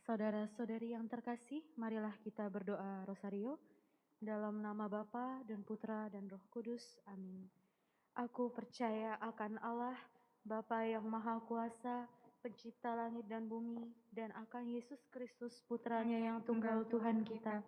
Saudara-saudari yang terkasih, marilah kita berdoa rosario dalam nama Bapa dan Putra dan Roh Kudus. Amin. Aku percaya akan Allah, Bapa yang Maha Kuasa, Pencipta langit dan bumi, dan akan Yesus Kristus, Putranya yang tunggal Tuhan kita,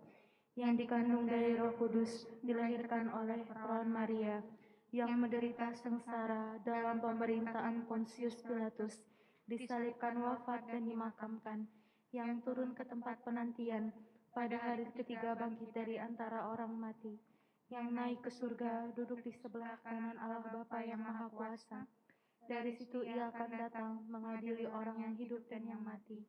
yang dikandung dari Roh Kudus, dilahirkan oleh perawan Maria, yang menderita sengsara dalam pemerintahan Pontius Pilatus, disalibkan, wafat dan dimakamkan, yang turun ke tempat penantian, pada hari ketiga bangkit dari antara orang mati, yang naik ke surga, duduk di sebelah kanan Allah Bapa yang Maha Kuasa. Dari situ ia akan datang mengadili orang yang hidup dan yang mati.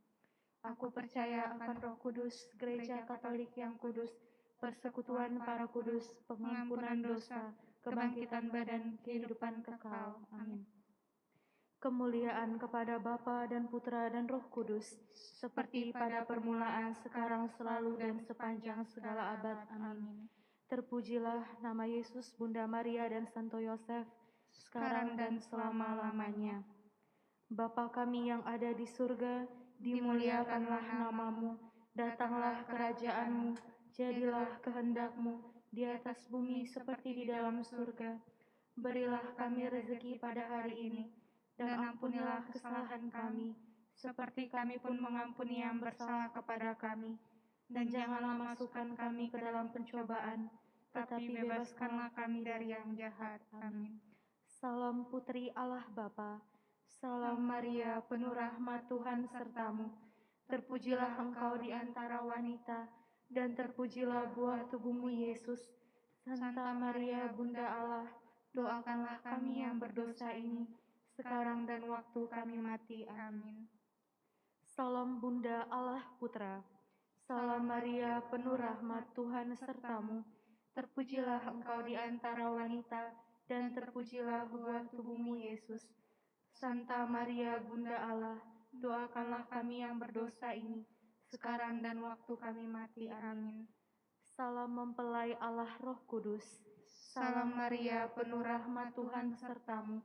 Aku percaya akan Roh Kudus, Gereja Katolik yang kudus, persekutuan para kudus, pengampunan dosa, kebangkitan badan, kehidupan kekal. Amin. Kemuliaan kepada Bapa dan Putra dan Roh Kudus, seperti pada permulaan, sekarang, selalu, dan sepanjang segala abad. Amin. Terpujilah nama Yesus, Bunda Maria, dan Santo Yosef, sekarang dan selama-lamanya. Bapa kami yang ada di surga, dimuliakanlah namamu, datanglah kerajaan-Mu, jadilah kehendak-Mu di atas bumi seperti di dalam surga. Berilah kami rezeki pada hari ini, dan ampunilah kesalahan kami, seperti kami pun mengampuni yang bersalah kepada kami. Dan janganlah masukkan kami ke dalam pencobaan, tetapi bebaskanlah kami dari yang jahat. Amin. Salam Putri Allah Bapa, salam Maria, penuh rahmat Tuhan sertamu. Terpujilah engkau di antara wanita, dan terpujilah buah tubuhmu Yesus. Santa Maria, Bunda Allah, doakanlah kami yang berdosa ini, sekarang dan waktu kami mati. Amin. Salam Bunda Allah Putra, salam Maria, penuh rahmat Tuhan sertamu. Terpujilah engkau di antara wanita, dan terpujilah buah tubuhmu Yesus. Santa Maria, Bunda Allah, doakanlah kami yang berdosa ini, sekarang dan waktu kami mati. Amin. Salam mempelai Allah Roh Kudus, salam Maria, penuh rahmat Tuhan sertamu.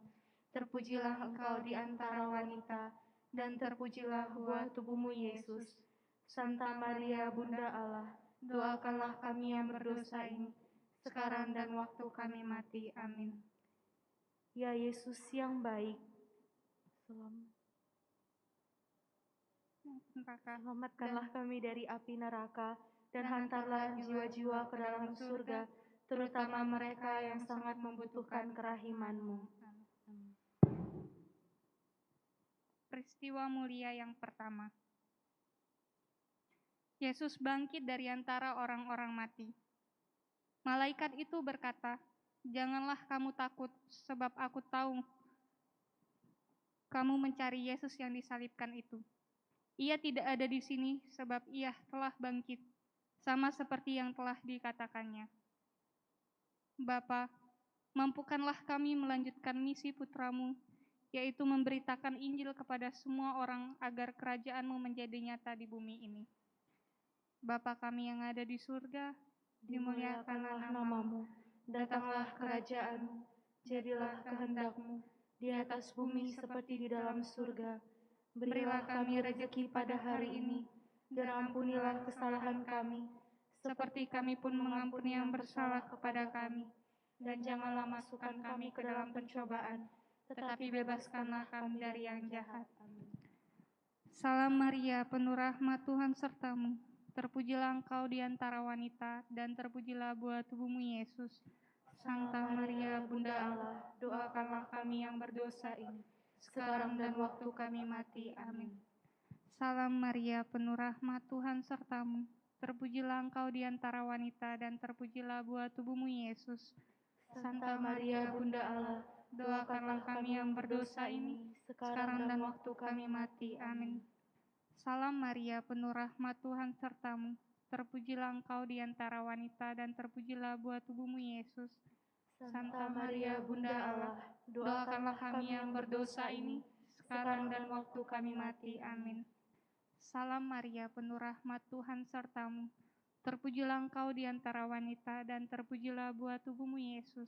Terpujilah engkau di antara wanita, dan terpujilah buah tubuhmu Yesus. Santa Maria, Bunda Allah, doakanlah kami yang berdosa ini, sekarang dan waktu kami mati. Amin. Ya Yesus yang baik, selamatkanlah kami dari api neraka, dan hantarlah jiwa-jiwa ke dalam surga, terutama mereka yang sangat membutuhkan kerahiman-Mu. Peristiwa mulia yang pertama. Yesus bangkit dari antara orang-orang mati. Malaikat itu berkata, "Janganlah kamu takut, sebab aku tahu kamu mencari Yesus yang disalibkan itu. Ia tidak ada di sini, sebab ia telah bangkit, sama seperti yang telah dikatakannya. Bapa, mampukanlah kami melanjutkan misi putramu, yaitu memberitakan Injil kepada semua orang agar kerajaan-Mu menjadi nyata di bumi ini. Bapa kami yang ada di surga, dimuliakanlah namamu, datanglah kerajaan-Mu, jadilah kehendak-Mu di atas bumi seperti di dalam surga. Berilah kami rezeki pada hari ini, dan ampunilah kesalahan kami, seperti kami pun mengampuni yang bersalah kepada kami. Dan janganlah masukkan kami ke dalam pencobaan, tetapi bebaskanlah kami dari yang jahat. Amin. Salam Maria, penuh rahmat Tuhan sertamu. Terpujilah engkau di antara wanita, dan terpujilah buah tubuhmu Yesus. Santa Maria, Bunda Allah, doakanlah kami yang berdosa ini, sekarang dan waktu kami mati. Amin. Salam Maria, penuh rahmat Tuhan sertamu. Terpujilah engkau di antara wanita, dan terpujilah buah tubuhmu Yesus. Santa Maria, Bunda Allah, doakanlah kami yang berdosa ini, sekarang dan waktu kami mati. Amin. Salam Maria, penuh rahmat Tuhan sertamu. Terpujilah engkau di antara wanita, dan terpujilah buah tubuhmu Yesus. Santa Maria, Bunda Allah, doakanlah kami yang berdosa ini, sekarang dan waktu kami mati. Amin. Salam Maria, penuh rahmat Tuhan sertamu. Terpujilah engkau di antara wanita, dan terpujilah buah tubuhmu Yesus.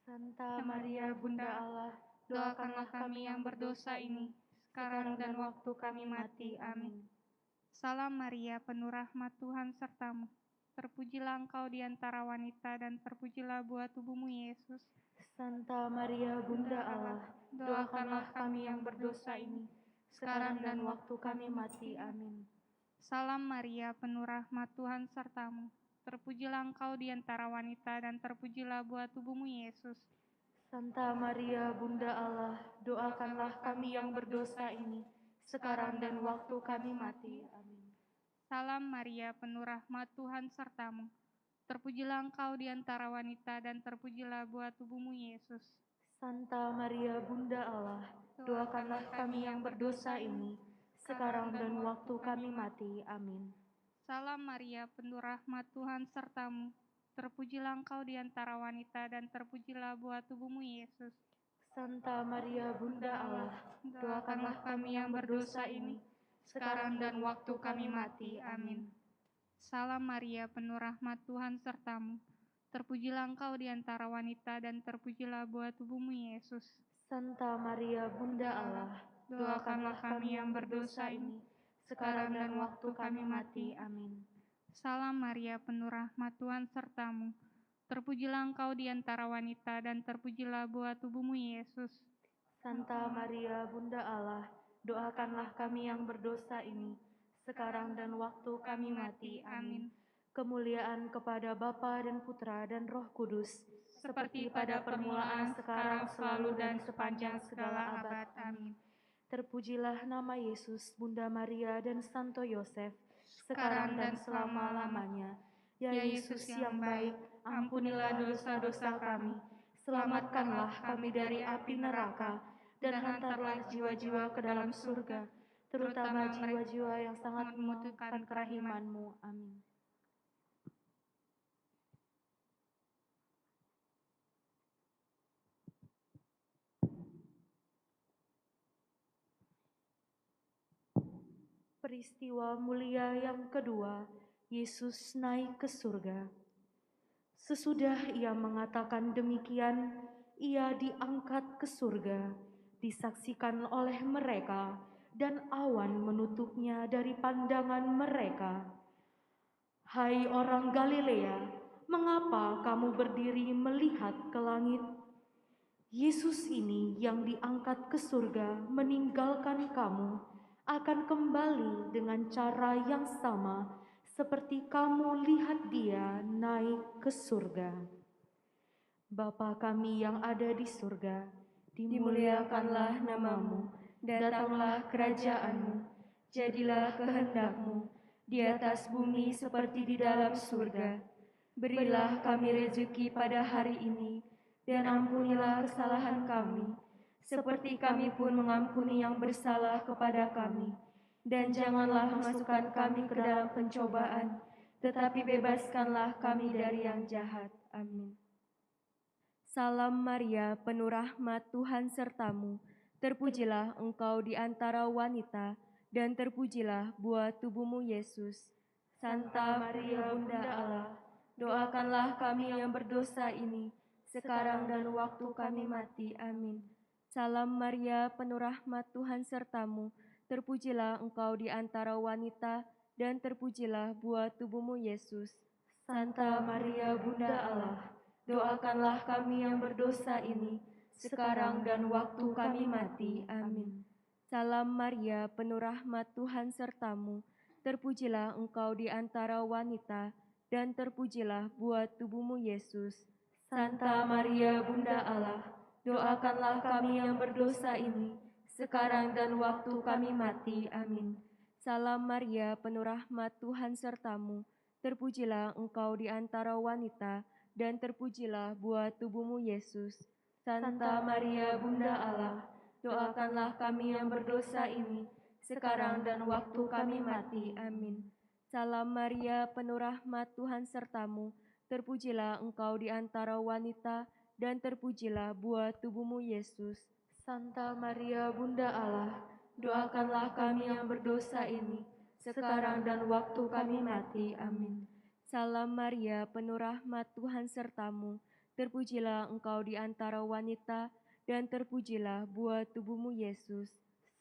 Santa Maria, Bunda Allah, doakanlah kami yang berdosa ini, sekarang dan waktu kami mati. Amin. Salam Maria, penuh rahmat Tuhan sertamu. Terpujilah engkau di antara wanita dan terpujilah buah tubuhmu Yesus. Santa Maria Bunda Allah, doakanlah kami yang berdosa ini, sekarang dan waktu kami mati. Amin. Salam Maria, penuh rahmat Tuhan sertamu. Terpujilah engkau di antara wanita dan terpujilah buah tubuhmu Yesus. Santa Maria Bunda Allah, doakanlah kami yang berdosa ini, sekarang dan waktu kami mati. Amin. Salam Maria, penuh rahmat Tuhan sertamu. Terpujilah engkau di antara wanita dan terpujilah buah tubuhmu Yesus. Santa Maria Bunda Allah, doakanlah kami yang berdosa ini, sekarang dan waktu kami mati. Amin. Salam Maria, penuh rahmat Tuhan sertamu. Terpujilah engkau di antara wanita dan terpujilah buah tubuhmu Yesus. Santa Maria Bunda Allah, doakanlah kami yang berdosa ini, sekarang dan waktu kami mati. Amin. Salam Maria, penuh rahmat Tuhan sertamu. Terpujilah engkau di antara wanita dan terpujilah buah tubuhmu Yesus. Santa Maria Bunda Allah, doakanlah kami yang berdosa ini, sekarang dan waktu kami mati. Amin. Salam Maria, penuh rahmat Tuhan sertamu. Terpujilah engkau di antara wanita dan terpujilah buah tubuhmu Yesus. Santa Maria Bunda Allah, doakanlah kami yang berdosa ini, sekarang dan waktu kami mati. Amin. Kemuliaan kepada Bapa dan Putra dan Roh Kudus, seperti pada permulaan, sekarang, selalu, dan sepanjang segala abad. Amin. Terpujilah nama Yesus, Bunda Maria, dan Santo Yosef, sekarang dan selama-lamanya. Ya Yesus yang baik, ampunilah dosa-dosa kami, selamatkanlah kami dari api neraka, dan hantarlah jiwa-jiwa ke dalam surga, terutama jiwa-jiwa yang sangat membutuhkan kerahiman-Mu. Amin. Peristiwa mulia yang kedua, Yesus naik ke surga. Sesudah ia mengatakan demikian, ia diangkat ke surga, disaksikan oleh mereka, dan awan menutupnya dari pandangan mereka. Hai orang Galilea, mengapa kamu berdiri melihat ke langit? Yesus ini yang diangkat ke surga meninggalkan kamu, akan kembali dengan cara yang sama seperti kamu lihat dia naik ke surga. Bapa kami yang ada di surga, dimuliakanlah namamu, datanglah kerajaanmu, jadilah kehendakmu di atas bumi seperti di dalam surga. Berilah kami rezeki pada hari ini, dan ampunilah kesalahan kami, seperti kami pun mengampuni yang bersalah kepada kami. Dan janganlah masukkan kami ke dalam pencobaan, tetapi bebaskanlah kami dari yang jahat. Amin. Salam Maria, penuh rahmat Tuhan sertamu. Terpujilah engkau di antara wanita, dan terpujilah buah tubuhmu Yesus. Santa Maria Bunda Allah, doakanlah kami yang berdosa ini, sekarang dan waktu kami mati. Amin. Salam Maria, penuh rahmat Tuhan sertamu. Terpujilah engkau di antara wanita, dan terpujilah buah tubuhmu Yesus. Santa Maria Bunda Allah, doakanlah kami yang berdosa ini, sekarang dan waktu kami mati. Amin. Salam Maria, penuh rahmat Tuhan sertamu. Terpujilah engkau di antara wanita, dan terpujilah buah tubuhmu Yesus. Santa Maria Bunda Allah, doakanlah kami yang berdosa ini, sekarang dan waktu kami mati. Amin. Salam Maria, penuh rahmat Tuhan sertamu. Terpujilah engkau di antara wanita, dan terpujilah buah tubuhmu Yesus. Santa Maria Bunda Allah, doakanlah kami yang berdosa ini, sekarang dan waktu kami mati. Amin. Salam Maria, penuh rahmat Tuhan sertamu. Terpujilah engkau di antara wanita, dan terpujilah buah tubuhmu Yesus. Santa Maria Bunda Allah, doakanlah kami yang berdosa ini, sekarang dan waktu kami mati. Amin. Salam Maria, penuh rahmat Tuhan sertamu. Terpujilah engkau di antara wanita, dan terpujilah buah tubuhmu Yesus.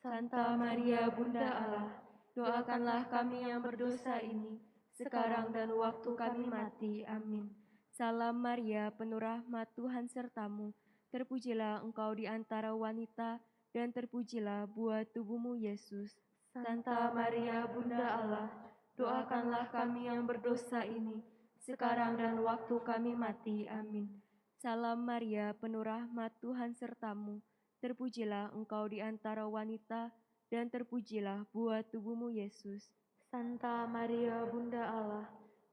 Santa Maria Bunda Allah, doakanlah kami yang berdosa ini, sekarang dan waktu kami mati. Amin. Salam Maria, penuh rahmat, Tuhan sertamu. Terpujilah engkau di antara wanita, dan terpujilah buah tubuhmu, Yesus. Santa Maria, Bunda Allah, doakanlah kami yang berdosa ini, sekarang dan waktu kami mati. Amin. Salam Maria, penuh rahmat, Tuhan sertamu. Terpujilah engkau di antara wanita, dan terpujilah buah tubuhmu, Yesus. Santa Maria, Bunda Allah,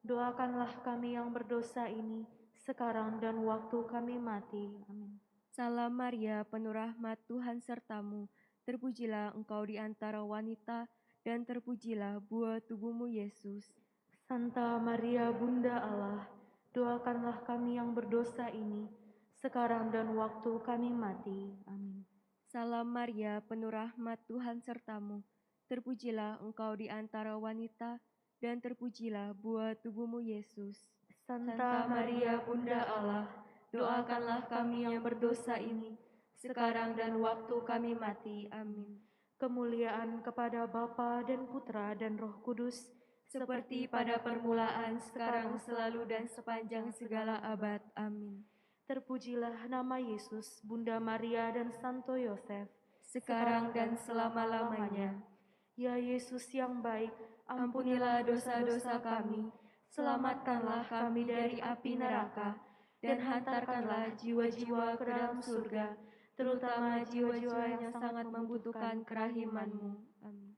doakanlah kami yang berdosa ini, sekarang dan waktu kami mati. Amin. Salam Maria, penuh rahmat, Tuhan sertamu. Terpujilah engkau di antara wanita, dan terpujilah buah tubuhmu, Yesus. Santa Maria, Bunda Allah, doakanlah kami yang berdosa ini, sekarang dan waktu kami mati. Amin. Salam Maria, penuh rahmat, Tuhan sertamu. Terpujilah engkau di antara wanita, dan terpujilah buah tubuhmu, Yesus. Santa Maria, Bunda Allah, doakanlah kami yang berdosa ini, sekarang dan waktu kami mati. Amin. Kemuliaan kepada Bapa dan Putra dan Roh Kudus, Seperti pada permulaan, sekarang, selalu, dan sepanjang segala abad. Amin. terpujilah nama Yesus, Bunda Maria dan Santo Yosef, Sekarang dan selama-lamanya. Ya Yesus yang baik, Ampunilah dosa-dosa kami, selamatkanlah kami dari api neraka, dan hantarkanlah jiwa-jiwa ke dalam surga, terutama jiwa-jiwa yang sangat membutuhkan kerahiman-Mu. Amin.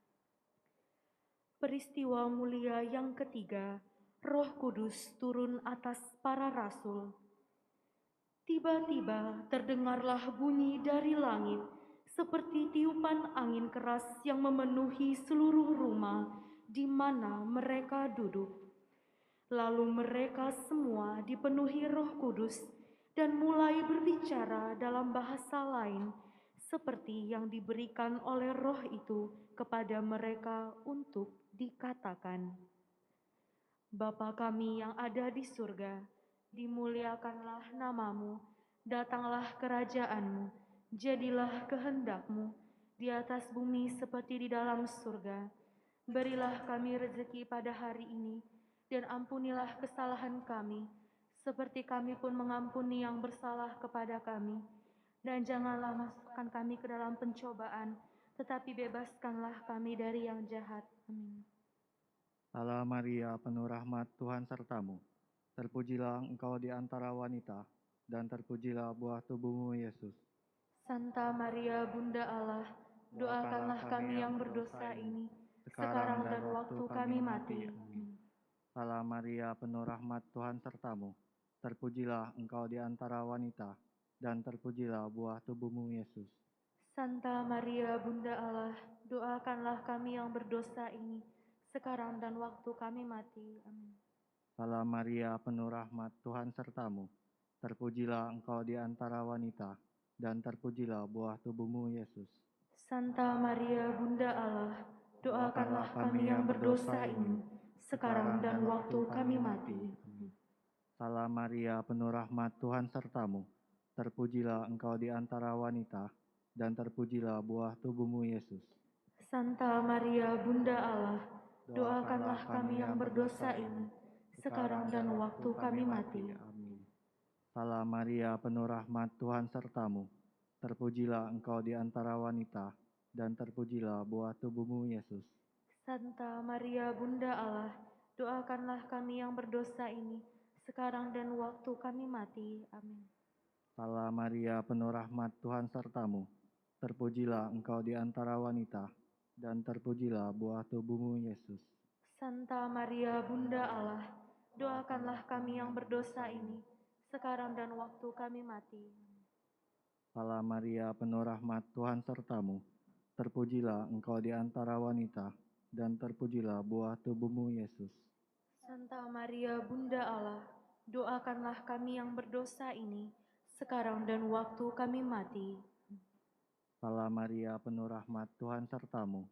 peristiwa mulia yang ketiga, Roh Kudus turun atas para rasul. Tiba-tiba terdengarlah bunyi dari langit, seperti tiupan angin keras yang memenuhi seluruh rumah di mana mereka duduk. Lalu mereka semua dipenuhi Roh Kudus dan mulai berbicara dalam bahasa lain, seperti yang diberikan oleh Roh itu kepada mereka untuk dikatakan. Bapa kami yang ada di surga, dimuliakanlah namamu, datanglah kerajaanmu, jadilah kehendak-Mu di atas bumi seperti di dalam surga. Berilah kami rezeki pada hari ini, dan ampunilah kesalahan kami, seperti kami pun mengampuni yang bersalah kepada kami. Dan janganlah masukkan kami ke dalam pencobaan, tetapi bebaskanlah kami dari yang jahat. Amin. Salam Maria, penuh rahmat, Tuhan sertamu. Terpujilah engkau di antara wanita, dan terpujilah buah tubuhmu, Yesus. Santa Maria, Bunda Allah, doakanlah kami yang berdosa ini, sekarang dan waktu kami mati. Amin. Salam Maria, penuh rahmat, Tuhan sertamu. Terpujilah engkau di antara wanita, dan terpujilah buah tubuhmu, Yesus. Santa Maria, Bunda Allah, doakanlah kami yang berdosa ini, sekarang dan waktu kami mati. Amin. Salam Maria, penuh rahmat, Tuhan sertamu. Terpujilah engkau di antara wanita, dan terpujilah buah tubuhmu, Yesus. Santa Maria, Bunda Allah, doakanlah kami yang berdosa ini, sekarang dan waktu kami mati. Amin. Salam Maria, penuh rahmat, Tuhan sertamu. Terpujilah engkau di antara wanita, dan terpujilah buah tubuhmu, Yesus. Santa Maria, Bunda Allah, doakanlah kami yang berdosa ini, sekarang dan waktu kami mati. Amin. Salam Maria, penuh rahmat, Tuhan sertamu. Terpujilah engkau di antara wanita, dan terpujilah buah tubuhmu, Yesus. Santa Maria, Bunda Allah, doakanlah kami yang berdosa ini, sekarang dan waktu kami mati. Amin. Salam Maria, penuh rahmat, Tuhan sertamu. Terpujilah engkau di antara wanita, dan terpujilah buah tubuhmu, Yesus. Santa Maria, Bunda Allah, doakanlah kami yang berdosa ini, sekarang dan waktu kami mati. Salam Maria, penuh rahmat, Tuhan sertamu. Terpujilah engkau di antara wanita, dan terpujilah buah tubuhmu, Yesus. Santa Maria, Bunda Allah, doakanlah kami yang berdosa ini, sekarang dan waktu kami mati. Salam Maria, penuh rahmat, Tuhan sertamu.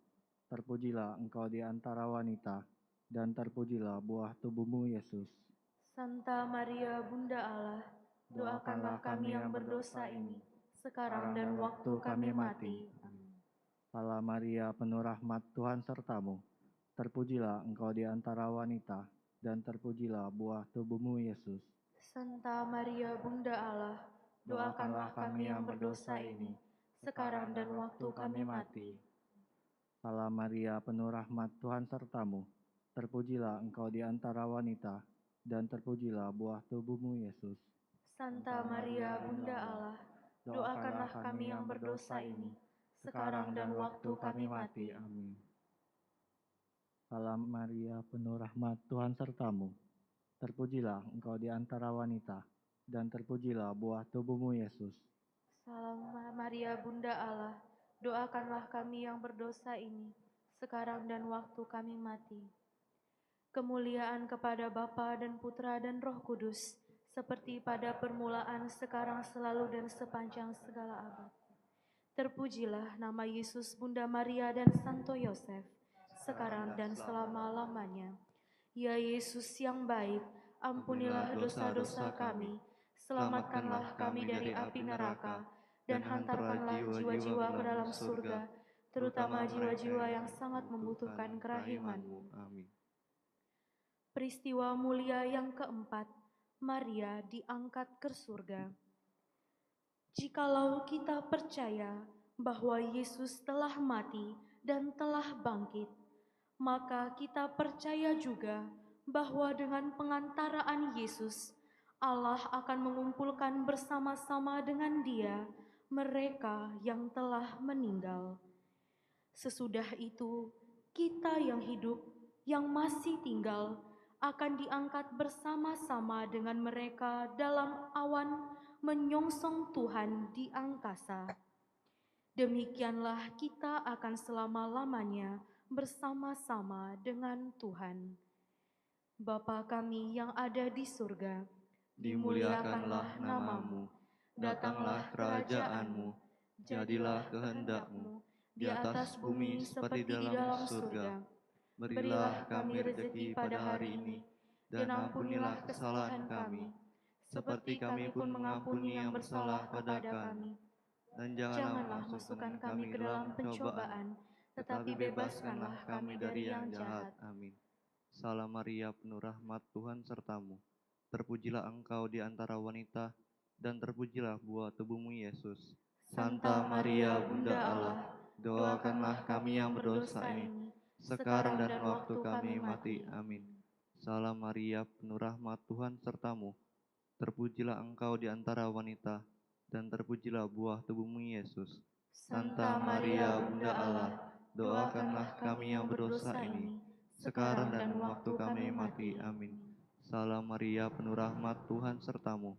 Terpujilah engkau di antara wanita, dan terpujilah buah tubuhmu, Yesus. Santa Maria, Bunda Allah, doakanlah kami yang berdosa ini, sekarang dan waktu kami mati. Amin. Salam Maria, penuh rahmat, Tuhan sertamu. Terpujilah engkau di antara wanita, dan terpujilah buah tubuhmu, Yesus. Santa Maria Bunda Allah, doakanlah kami yang berdosa ini, sekarang dan waktu kami mati. Salam Maria, penuh rahmat, Tuhan sertamu. Terpujilah engkau di antara wanita, dan terpujilah buah tubuhmu, Yesus. Santa Maria Bunda Allah, doakanlah kami yang berdosa ini, sekarang dan waktu kami mati. Amin. Salam Maria, penuh rahmat, Tuhan sertamu. Terpujilah engkau di antara wanita, dan terpujilah buah tubuhmu, Yesus. Salam Maria Bunda Allah, doakanlah kami yang berdosa ini, sekarang dan waktu kami mati. Kemuliaan kepada Bapa dan Putra dan Roh Kudus, seperti pada permulaan, sekarang, selalu, dan sepanjang segala abad. Terpujilah nama Yesus, Bunda Maria, dan Santo Yosef, sekarang dan selama-lamanya. Ya Yesus yang baik, ampunilah dosa-dosa kami, selamatkanlah kami dari api neraka, dan hantarkanlah jiwa-jiwa ke dalam surga, terutama jiwa-jiwa yang sangat membutuhkan kerahiman-Mu. Amin. Peristiwa mulia yang keempat, Maria diangkat ke surga. Jikalau kita percaya bahwa Yesus telah mati dan telah bangkit, maka kita percaya juga bahwa dengan pengantaraan Yesus, Allah akan mengumpulkan bersama-sama dengan Dia mereka yang telah meninggal. Sesudah itu, kita yang hidup, yang masih tinggal, akan diangkat bersama-sama dengan mereka dalam awan menyongsong Tuhan di angkasa. Demikianlah kita akan selama-lamanya bersama-sama dengan Tuhan. Bapa kami yang ada di surga, Dimuliakanlah namamu, datanglah kerajaan-Mu, jadilah kehendak-Mu, di atas bumi seperti di dalam surga. Berilah kami rezeki pada hari ini, dan ampunilah kesalahan kami, seperti kami pun mengampuni yang bersalah pada kami. Dan janganlah masukkan kami ke dalam pencobaan, tetapi bebaskanlah kami dari yang jahat. Amin. Salam Maria, penuh rahmat, Tuhan sertamu. Terpujilah engkau di antara wanita, dan terpujilah buah tubuhmu, Yesus. Santa Maria, Bunda Allah, doakanlah kami yang berdosa ini, sekarang dan waktu kami mati. Amin. Salam Maria, penuh rahmat, Tuhan sertamu. Terpujilah engkau di antara wanita, dan terpujilah buah tubuhmu, Yesus. Santa Maria, Bunda Allah, doakanlah kami yang berdosa ini, sekarang dan waktu kami mati. Amin. Salam Maria, penuh rahmat, Tuhan sertamu.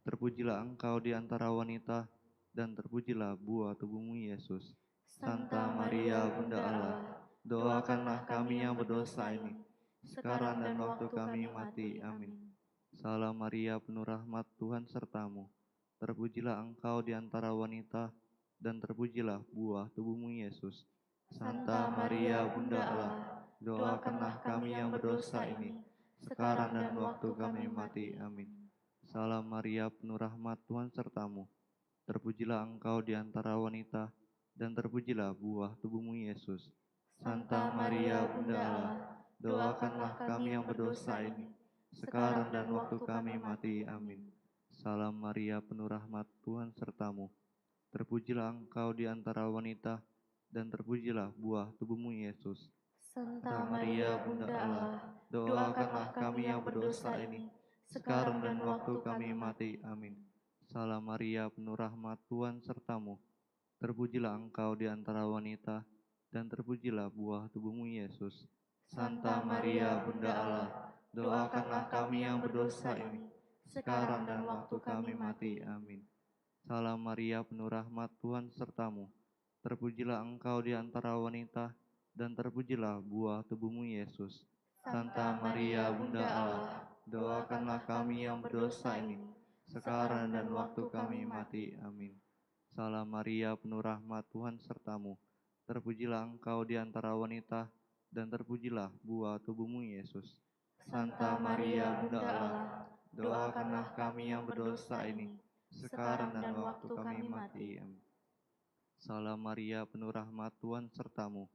Terpujilah engkau di antara wanita, dan terpujilah buah tubuhmu, Yesus. Santa Maria, Bunda Allah, doakanlah kami yang berdosa ini, sekarang dan waktu kami mati. Amin. Salam Maria, penuh rahmat, Tuhan sertamu. Terpujilah engkau di antara wanita, dan terpujilah buah tubuhmu, Yesus. Santa Maria, Bunda Allah, doakanlah kami yang berdosa ini, sekarang dan waktu kami mati. Amin. Salam Maria, penuh rahmat, Tuhan sertamu. Terpujilah engkau di antara wanita, dan terpujilah buah tubuhmu, Yesus. Santa Maria, Bunda Allah, doakanlah kami yang berdosa ini, sekarang dan waktu kami mati. Amin. Salam Maria, penuh rahmat, Tuhan sertamu. Terpujilah engkau di antara wanita, dan terpujilah buah tubuhmu, Yesus. Santa Maria Bunda Allah, doakanlah kami yang berdosa ini, sekarang dan waktu kami mati. Amin. Salam Maria, penuh rahmat, Tuhan sertamu. Terpujilah engkau di antara wanita, dan terpujilah buah tubuhmu, Yesus. Santa Maria, Bunda Allah, doakanlah kami yang berdosa ini, sekarang dan waktu kami mati. Amin. Salam Maria, penuh rahmat, Tuhan sertamu. Terpujilah engkau di antara wanita, dan terpujilah buah tubuhmu, Yesus. Santa Maria, Bunda Allah, doakanlah kami yang berdosa ini, sekarang dan waktu kami mati. Amin. Salam Maria, penuh rahmat, Tuhan sertamu. Terpujilah engkau di antara wanita, dan terpujilah buah tubuhmu, Yesus. Santa Maria, Bunda Allah, doakanlah kami yang berdosa ini, sekarang dan waktu kami mati. Amin. Salam Maria, penuh rahmat, Tuhan sertamu.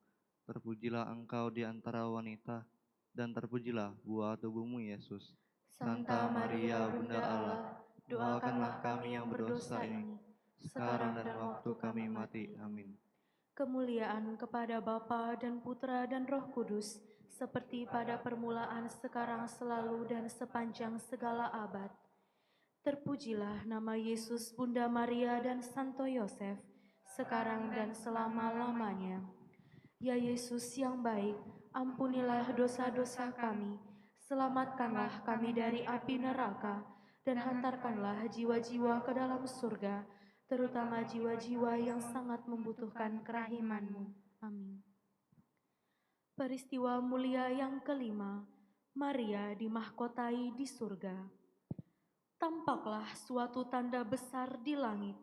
terpujilah Engkau di antara wanita, dan terpujilah buah tubuhmu, Yesus. Santa Maria Bunda Allah, doakanlah kami yang berdosa ini, sekarang dan waktu kami mati. Amin. Kemuliaan kepada Bapa dan Putra dan Roh Kudus, seperti pada permulaan, sekarang, selalu, dan sepanjang segala abad. Terpujilah nama Yesus, Bunda Maria, dan Santo Yosef, sekarang dan selama-lamanya. Ya Yesus yang baik, ampunilah dosa-dosa kami, selamatkanlah kami dari api neraka, dan hantarkanlah jiwa-jiwa ke dalam surga, terutama jiwa-jiwa yang sangat membutuhkan kerahiman-Mu. Amin. Peristiwa mulia yang kelima, Maria dimahkotai di surga. Tampaklah suatu tanda besar di langit,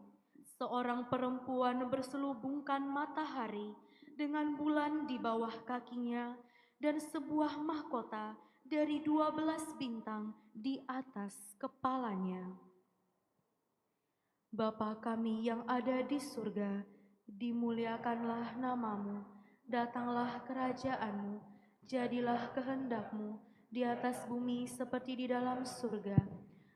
seorang perempuan berselubungkan matahari dengan bulan di bawah kakinya dan sebuah mahkota dari 12 bintang di atas kepalanya. Bapa kami yang ada di surga, dimuliakanlah namamu, datanglah kerajaanmu, jadilah kehendak-Mu di atas bumi seperti di dalam surga.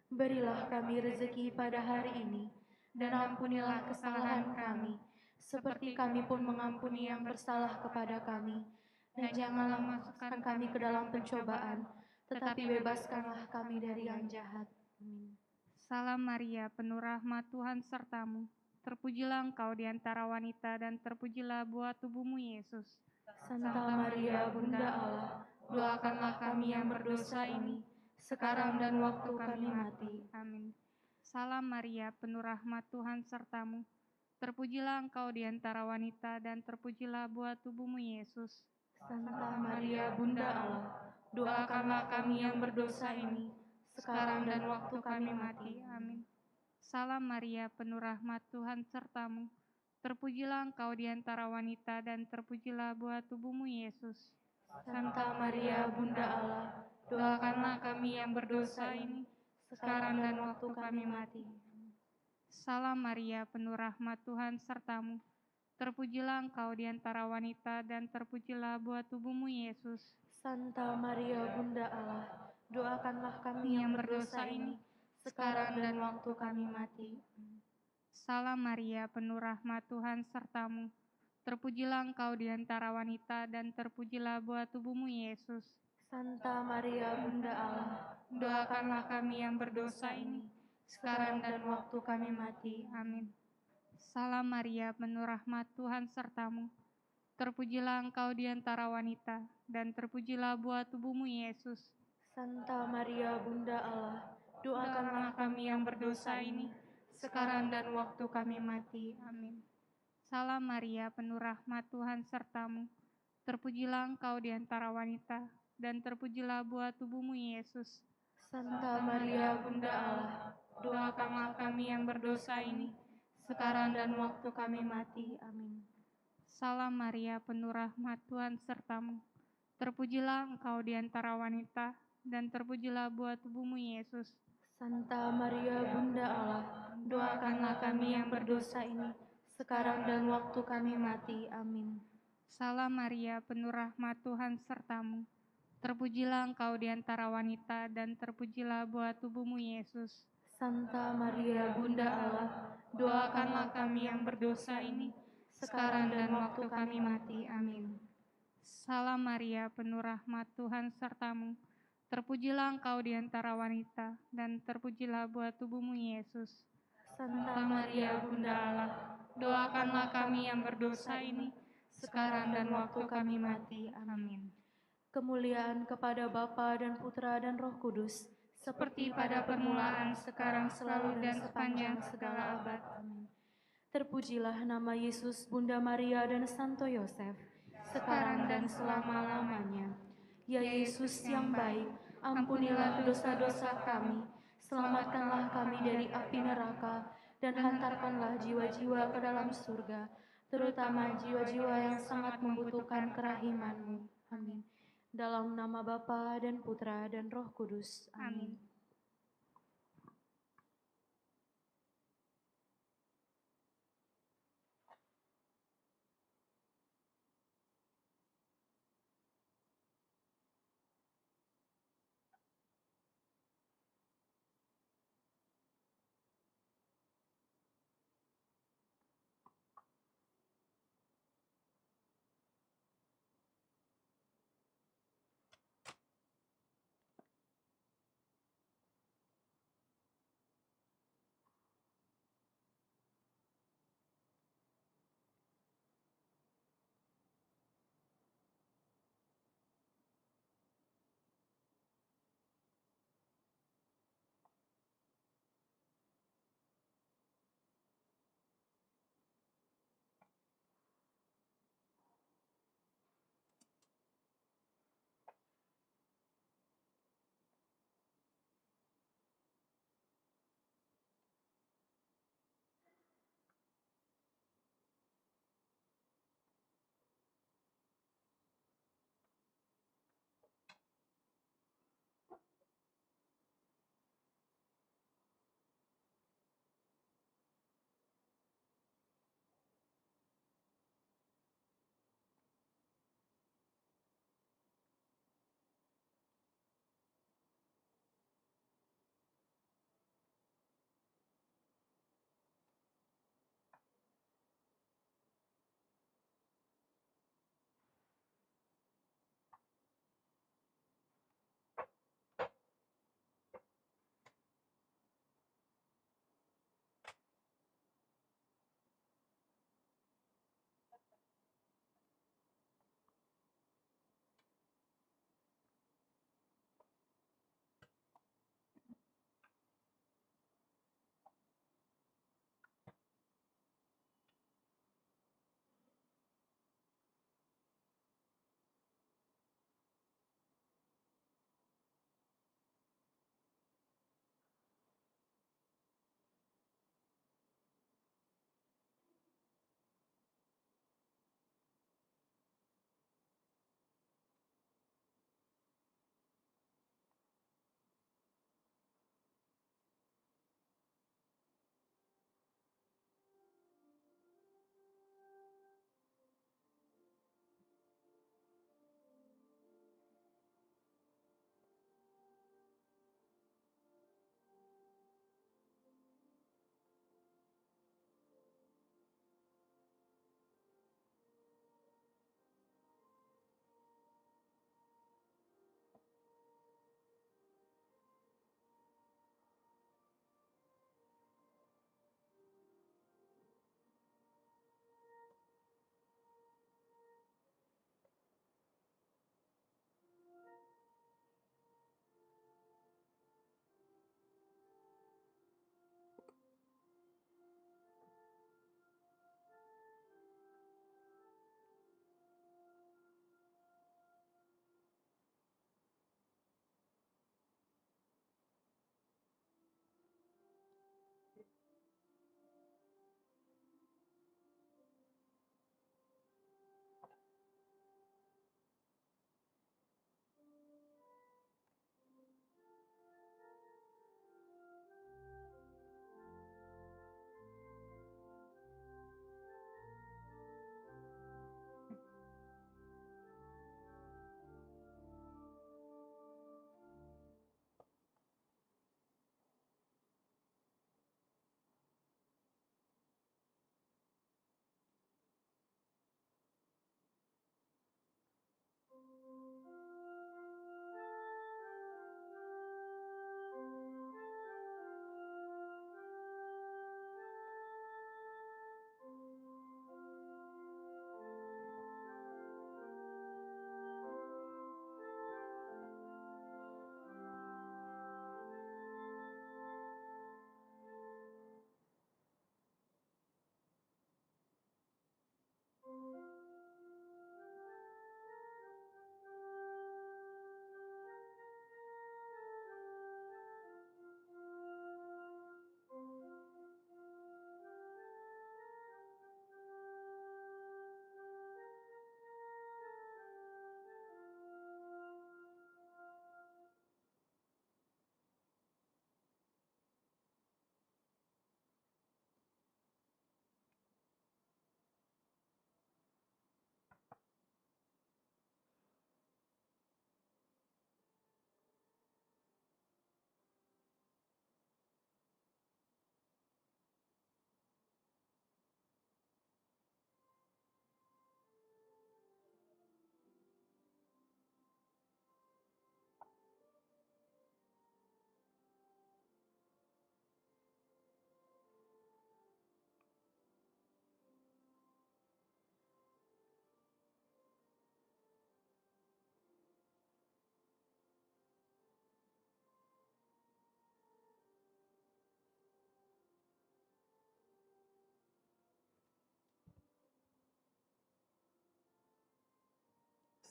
Berilah kami rezeki pada hari ini, dan ampunilah kesalahan kami, seperti kami pun mengampuni yang bersalah kepada kami. Dan janganlah masukkan kami ke dalam pencobaan, tetapi bebaskanlah kami dari yang jahat. Amin. Salam Maria, penuh rahmat, Tuhan sertamu. Terpujilah Engkau di antara wanita, dan terpujilah buah tubuhmu, Yesus. Santa Maria Bunda Allah, doakanlah kami yang berdosa ini, sekarang dan waktu kami mati. Amin. Salam Maria, penuh rahmat, Tuhan sertamu. Terpujilah Engkau di antara wanita, dan terpujilah buah tubuhmu, Yesus. Santa Maria Bunda Allah, doakanlah kami yang berdosa ini, sekarang dan waktu kami mati. Amin. Salam Maria, penuh rahmat, Tuhan sertamu. Terpujilah Engkau di antara wanita, dan terpujilah buah tubuhmu, Yesus. Santa Maria Bunda Allah, doakanlah kami yang berdosa ini, sekarang dan waktu kami mati. Salam Maria, penuh rahmat, Tuhan sertamu. Terpujilah Engkau di antara wanita, dan terpujilah buah tubuhmu, Yesus. Santa Maria Bunda Allah, doakanlah kami yang berdosa ini, sekarang dan waktu kami mati. Salam Maria, penuh rahmat, Tuhan sertamu. Terpujilah Engkau di antara wanita, dan terpujilah buah tubuhmu, Yesus. Santa Maria Bunda Allah, doakanlah kami yang berdosa ini, sekarang dan waktu kami mati. Amin. Salam Maria, penuh rahmat, Tuhan sertamu. Terpujilah Engkau di antara wanita, dan terpujilah buah tubuhmu, Yesus. Santa Maria Bunda Allah, doakanlah kami yang berdosa ini, sekarang dan waktu kami mati. Amin. Salam Maria, penuh rahmat, Tuhan sertamu. Terpujilah Engkau di antara wanita, dan terpujilah buah tubuhmu, Yesus. Santa Maria Bunda Allah, doakanlah kami yang berdosa ini, sekarang dan waktu kami mati. Amin. Salam Maria, penuh rahmat, Tuhan sertamu. Terpujilah Engkau di antara wanita, dan terpujilah buah tubuhmu, Yesus. Santa Maria Bunda Allah, doakanlah kami yang berdosa ini, sekarang dan waktu kami mati. Amin. Salam Maria, penuh rahmat, Tuhan sertamu. Terpujilah Engkau di antara wanita, dan terpujilah buah tubuhmu, Yesus. Santa Maria Bunda Allah, doakanlah kami yang berdosa ini, sekarang dan waktu kami mati. Amin. Salam Maria, penuh rahmat, Tuhan sertamu. Terpujilah Engkau di antara wanita, dan terpujilah buah tubuhmu, Yesus. Santa Maria Bunda Allah, doakanlah kami yang berdosa ini, sekarang dan waktu kami mati. Amin. Kemuliaan kepada Bapa dan Putra dan Roh Kudus, seperti pada permulaan, sekarang, selalu, dan sepanjang segala abad. Amin. Terpujilah nama Yesus, Bunda Maria, dan Santo Yosef, sekarang dan selama-lamanya. Ya Yesus yang baik, ampunilah dosa-dosa kami, selamatkanlah kami dari api neraka, dan hantarkanlah jiwa-jiwa ke dalam surga, terutama jiwa-jiwa yang sangat membutuhkan kerahiman-Mu. Amin. Dalam nama Bapa dan Putra dan Roh Kudus. Amin.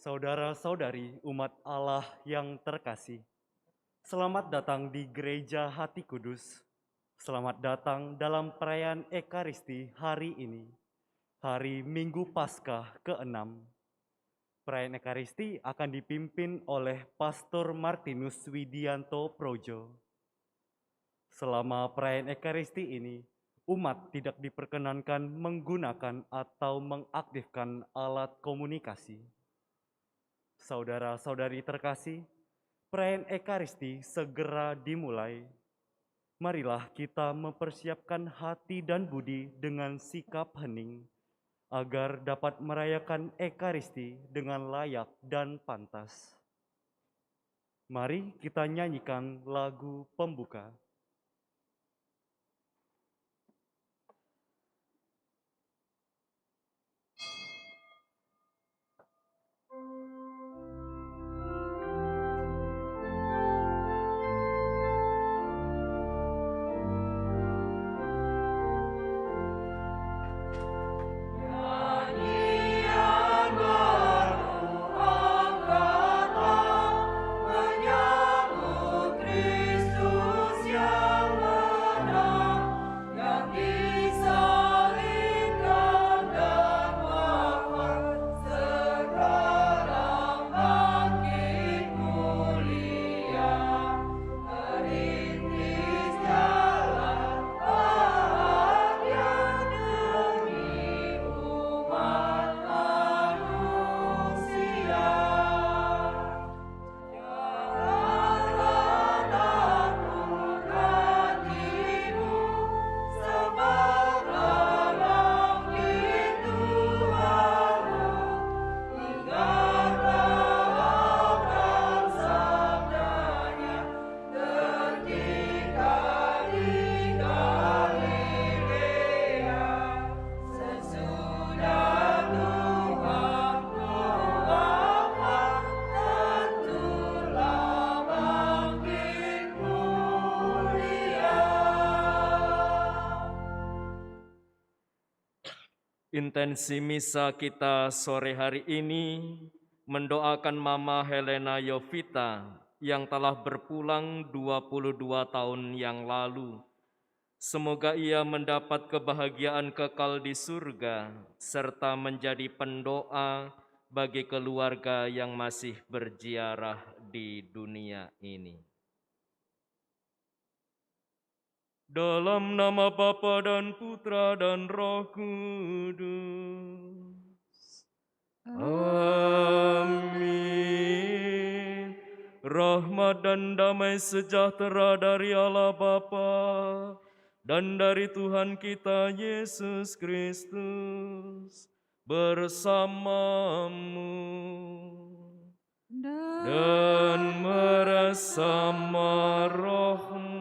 Saudara-saudari umat Allah yang terkasih, selamat datang di Gereja Hati Kudus. Selamat datang dalam perayaan Ekaristi hari ini, hari Minggu Paskah ke-6. Perayaan Ekaristi akan dipimpin oleh Pastor Martinus Widianto Projo. Selama perayaan Ekaristi ini, umat tidak diperkenankan menggunakan atau mengaktifkan alat komunikasi. Saudara-saudari terkasih, perayaan Ekaristi segera dimulai. Marilah kita mempersiapkan hati dan budi dengan sikap hening, agar dapat merayakan Ekaristi dengan layak dan pantas. Mari kita nyanyikan lagu pembuka. Intensi misa kita sore hari ini mendoakan Mama Helena Yovita yang telah berpulang 22 tahun yang lalu. Semoga ia mendapat kebahagiaan kekal di surga serta menjadi pendoa bagi keluarga yang masih berziarah di dunia ini. Dalam nama Bapa dan Putra dan Roh Kudus. Amin. Rahmat dan damai sejahtera dari Allah Bapa dan dari Tuhan kita Yesus Kristus bersamamu dan bersama rohmu.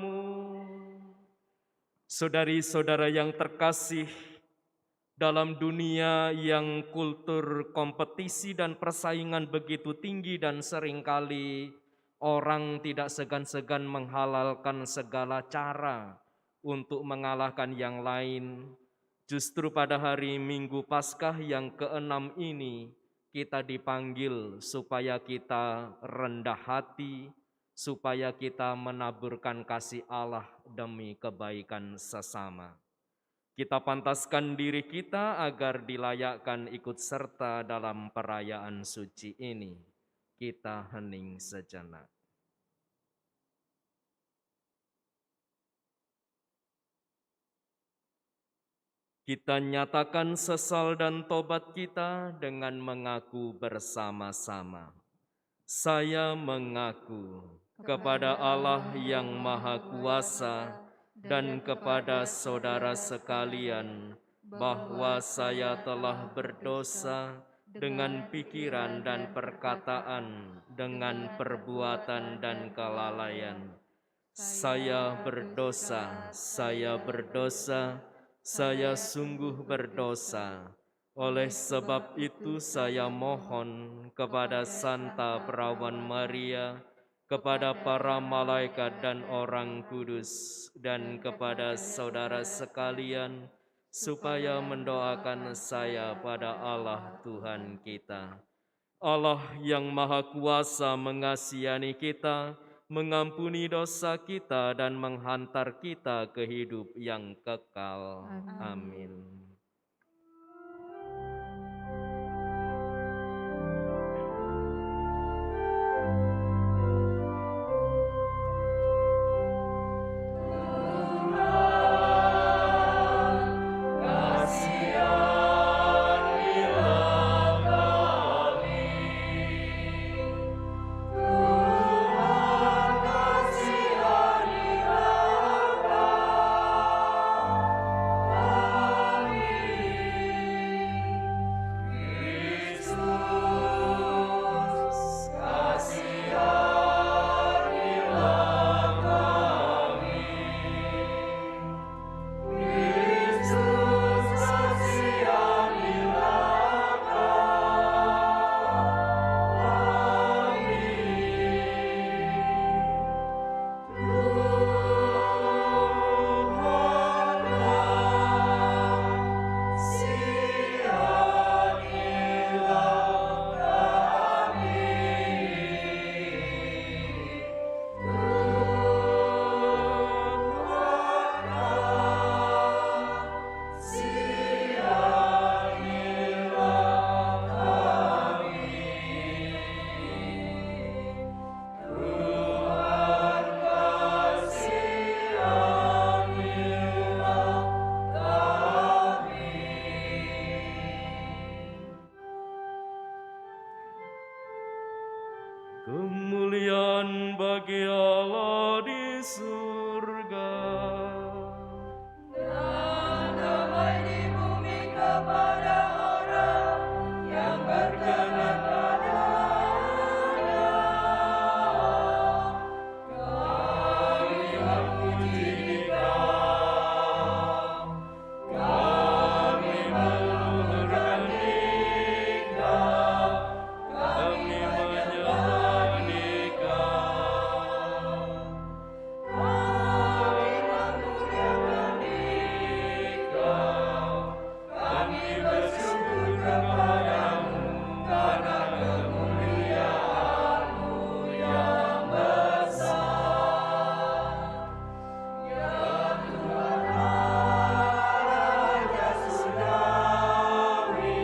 Saudari-saudara yang terkasih, dalam dunia yang kultur kompetisi dan persaingan begitu tinggi dan seringkali orang tidak segan-segan menghalalkan segala cara untuk mengalahkan yang lain, justru pada hari Minggu Paskah yang ke-6 ini kita dipanggil supaya kita rendah hati, supaya kita menaburkan kasih Allah demi kebaikan sesama. Kita pantaskan diri kita agar dilayakkan ikut serta dalam perayaan suci ini. Kita hening sejenak. Kita nyatakan sesal dan tobat kita dengan mengaku bersama-sama. Saya mengaku kepada Allah yang Maha Kuasa dan kepada saudara sekalian bahwa saya telah berdosa dengan pikiran dan perkataan, dengan perbuatan dan kelalaian. Saya berdosa, saya sungguh berdosa. Oleh sebab itu saya mohon kepada Santa Perawan Maria, kepada para malaikat dan orang kudus, dan kepada saudara sekalian, supaya mendoakan saya pada Allah Tuhan kita. Allah yang Maha Kuasa mengasihani kita, mengampuni dosa kita, dan menghantar kita ke hidup yang kekal. Amin. Kemuliaan bagi Allah di surga. Dan damai di bumi kepada orang yang berkenan padanya. Kami memuji Dikau, kami meluhurkan Dikau, kami menyembah Dikau. Kami memuliakan Dikau, kami bersyukur kepadamu karena kemuliaan-Mu yang besar. Ya Tuhan Raja Surgawi,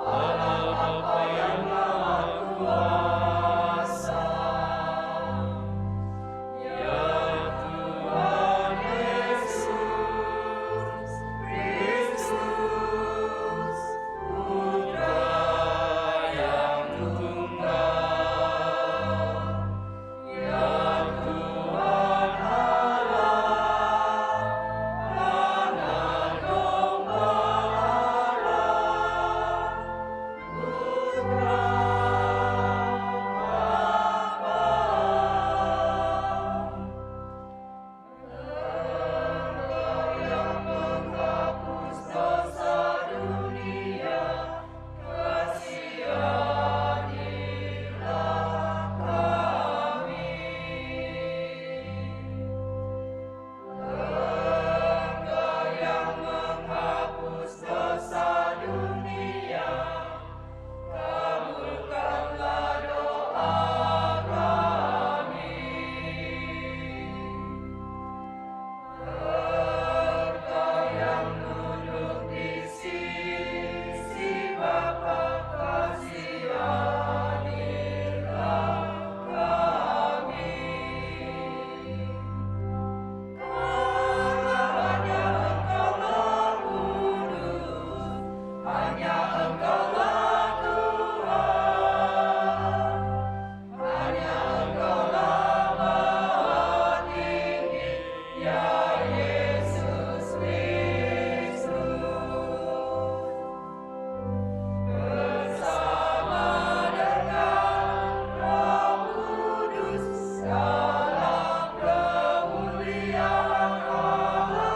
Allah Bapa yang Maha Kuasa. Ya Tuhan Yesus Kristus, Putra yang tunggal. Ya Tuhan Allah, Anak Domba Allah, Putra Bapa. Engkau yang menghapus dosa dunia, kasihanilah kami. Engkau yang menghapus dosa dunia, kabulkanlah doa kami. Engkau yang duduk di sisi Bapa, kasihanilah kami. Karena hanya Engkaulah kudus, hanya Engkaulah Tuhan, hanya Engkaulah Maha Tinggi, ya Yesus Kristus. Bersama dengan Roh Kudus dalam kemuliaan Allah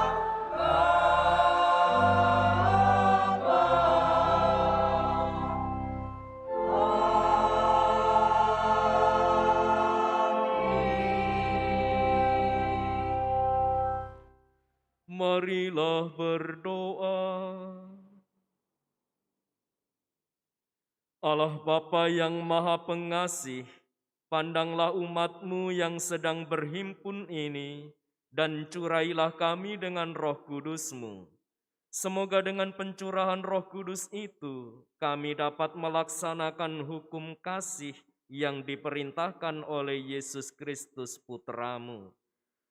Marilah berdoa. Allah Bapa yang Maha Pengasih, pandanglah umat-Mu yang sedang berhimpun ini, dan curailah kami dengan Roh Kudus-Mu. Semoga dengan pencurahan Roh Kudus itu, kami dapat melaksanakan hukum kasih yang diperintahkan oleh Yesus Kristus Putra-Mu.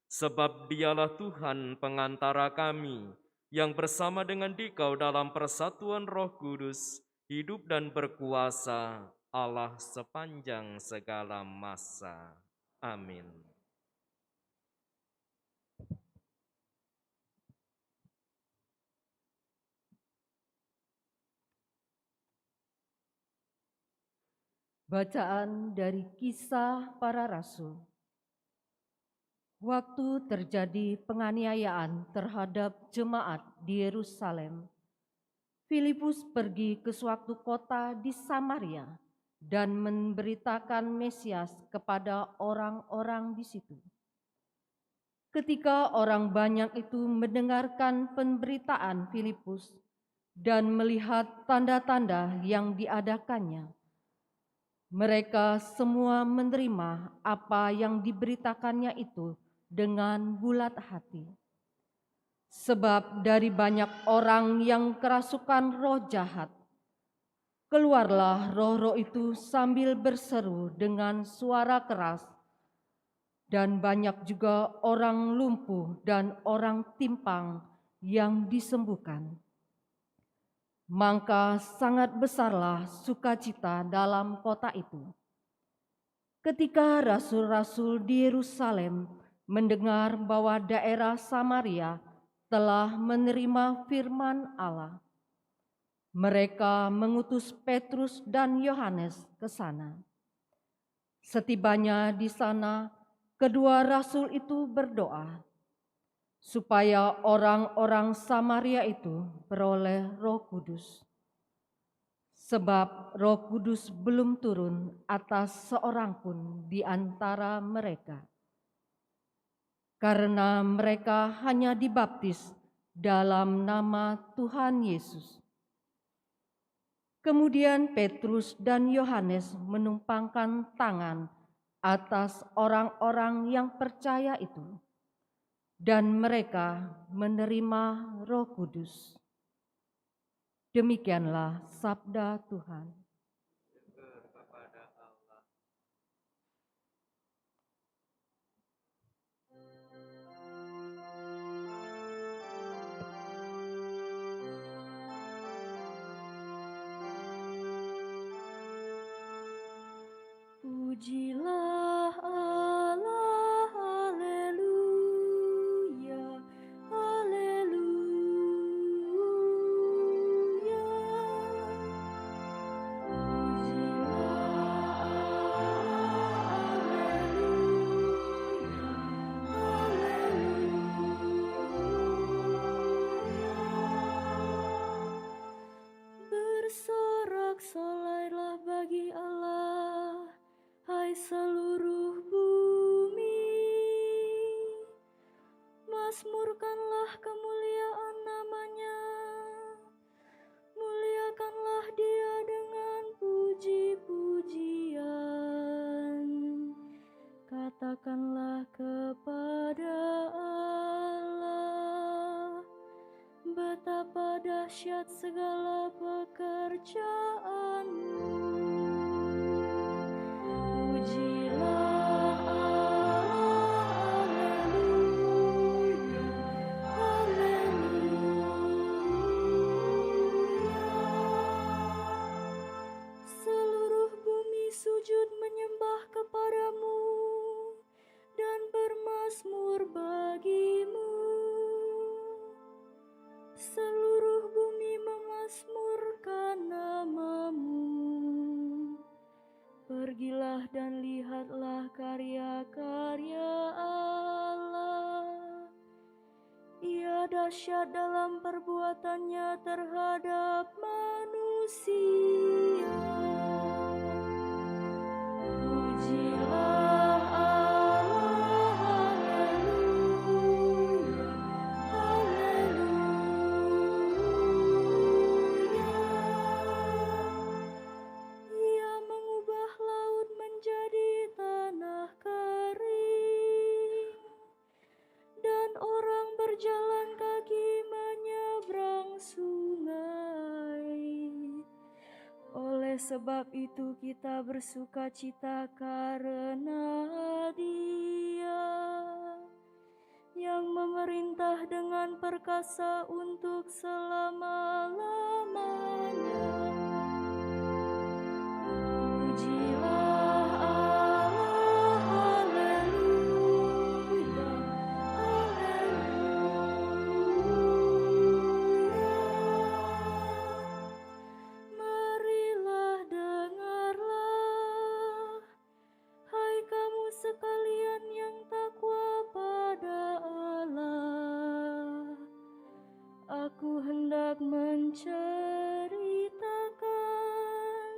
Sebab Dialah Tuhan pengantara kami, yang bersama dengan Dikau dalam persatuan Roh Kudus, hidup dan berkuasa Allah sepanjang segala masa. Amin. Bacaan dari Kisah Para Rasul. Waktu terjadi penganiayaan terhadap jemaat di Yerusalem, Filipus pergi ke suatu kota di Samaria dan memberitakan Mesias kepada orang-orang di situ. Ketika orang banyak itu mendengarkan pemberitaan Filipus dan melihat tanda-tanda yang diadakannya, mereka semua menerima apa yang diberitakannya itu dengan bulat hati. Sebab dari banyak orang yang kerasukan roh jahat, keluarlah roh-roh itu sambil berseru dengan suara keras, dan banyak juga orang lumpuh dan orang timpang yang disembuhkan. Maka sangat besarlah sukacita dalam kota itu. Ketika rasul-rasul di Yerusalem mendengar bahwa daerah Samaria telah menerima firman Allah, mereka mengutus Petrus dan Yohanes ke sana. Setibanya di sana, kedua rasul itu berdoa supaya orang-orang Samaria itu beroleh Roh Kudus. Sebab Roh Kudus belum turun atas seorang pun di antara mereka. Karena mereka hanya dibaptis dalam nama Tuhan Yesus. Kemudian Petrus dan Yohanes menumpangkan tangan atas orang-orang yang percaya itu, dan mereka menerima Roh Kudus. Demikianlah sabda Tuhan. Pujilah Allah, haleluya, haleluya. Pujilah Allah, haleluya, haleluya. Bersorak-sorailah bagi Allah, hai seluruh bumi, mazmurkanlah kemuliaan namanya, muliakanlah Dia dengan puji-pujian. Katakanlah kepada Allah, betapa dahsyat segala pekerjaan-Mu. Pujilah Allah, haleluya, haleluya. Seluruh bumi sujud menyembah kepada-Mu dan bermazmur bagi-Mu. Seluruh bumi memazmurkan nama-Mu. Pergilah dan lihatlah karya-karya Allah. Ia dahsyat dalam perbuatannya terhadap manusia. Pujilah Allah, haleluya, haleluya. sebab itu kita bersuka cita karena Dia yang memerintah dengan perkasa untuk selama-lamanya. Pujilah Allah, haleluya, haleluya. Marilah dengarlah, hai kamu sekalian yang takwa pada Allah. Aku hendak menceritakan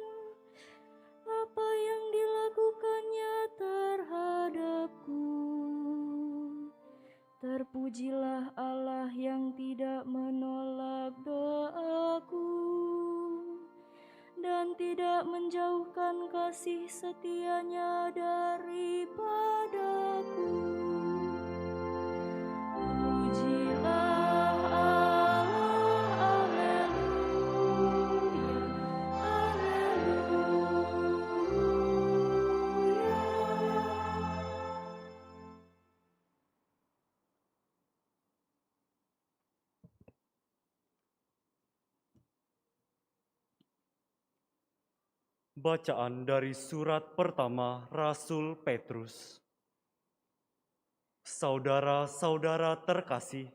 apa yang dilakukannya terhadapku. Terpujilah Allah yang tidak menolak doaku dan tidak menjauhkan kasih setianya daripadaku. Pujilah Allah, haleluya, haleluya. Bacaan dari surat pertama Rasul Petrus. Saudara-saudara terkasih,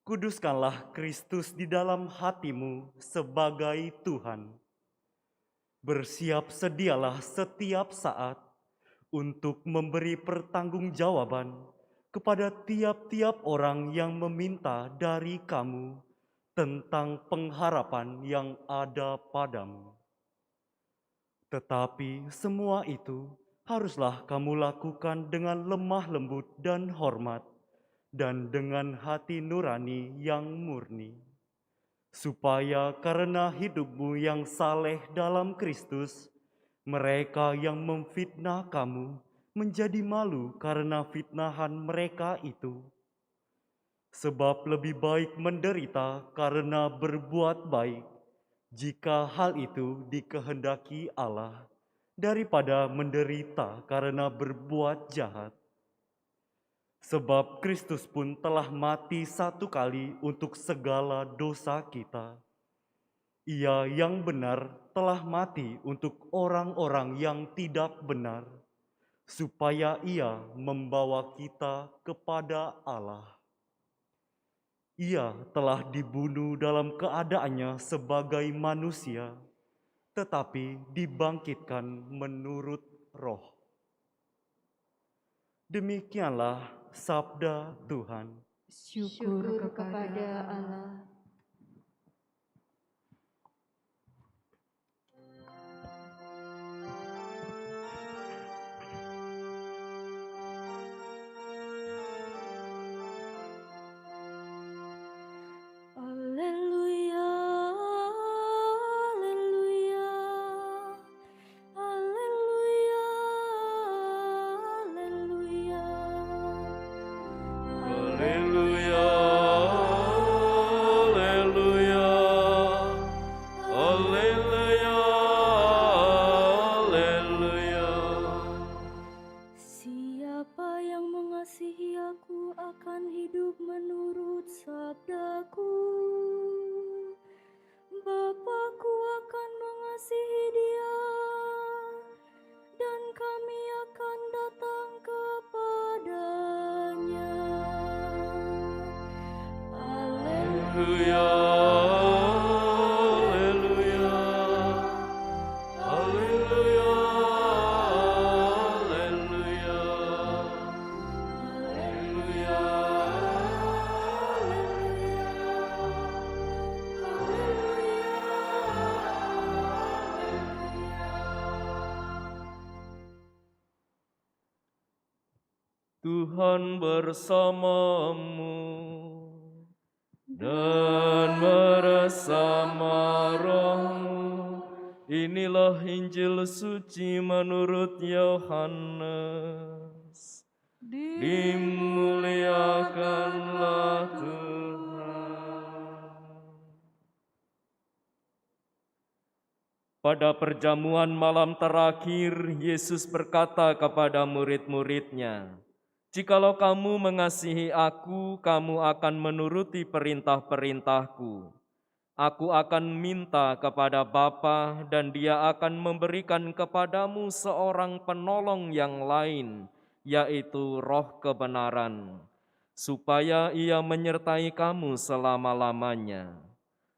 kuduskanlah Kristus di dalam hatimu sebagai Tuhan. Bersiap sedialah setiap saat untuk memberi pertanggungjawaban kepada tiap-tiap orang yang meminta dari kamu tentang pengharapan yang ada padamu. Tetapi semua itu haruslah kamu lakukan dengan lemah lembut dan hormat, dan dengan hati nurani yang murni, supaya karena hidupmu yang saleh dalam Kristus, mereka yang memfitnah kamu menjadi malu karena fitnahan mereka itu. Sebab lebih baik menderita karena berbuat baik, jika hal itu dikehendaki Allah, daripada menderita karena berbuat jahat. Sebab Kristus pun telah mati satu kali untuk segala dosa kita. Ia yang benar telah mati untuk orang-orang yang tidak benar, supaya Ia membawa kita kepada Allah. Ia telah dibunuh dalam keadaannya sebagai manusia, tetapi dibangkitkan menurut Roh. Demikianlah sabda Tuhan. Syukur kepada Allah. Haleluya, haleluya, haleluya, haleluya. Haleluya, haleluya, haleluya, haleluya. Siapa yang mengasihi aku akan hidup menurut sabdaku. Bapakku akan mengasihi dia, dan kami akan datang kepadanya. Haleluya, haleluya, haleluya, haleluya, haleluya. Tuhan bersamamu dan bersama rohmu. Inilah Injil suci menurut Yohanes. Dimuliakanlah Tuhan. Pada perjamuan malam terakhir, Yesus berkata kepada murid-muridnya, "Jikalau kamu mengasihi aku, kamu akan menuruti perintah-perintahku. Aku akan minta kepada Bapa dan Dia akan memberikan kepadamu seorang penolong yang lain, yaitu Roh kebenaran, supaya Ia menyertai kamu selama-lamanya.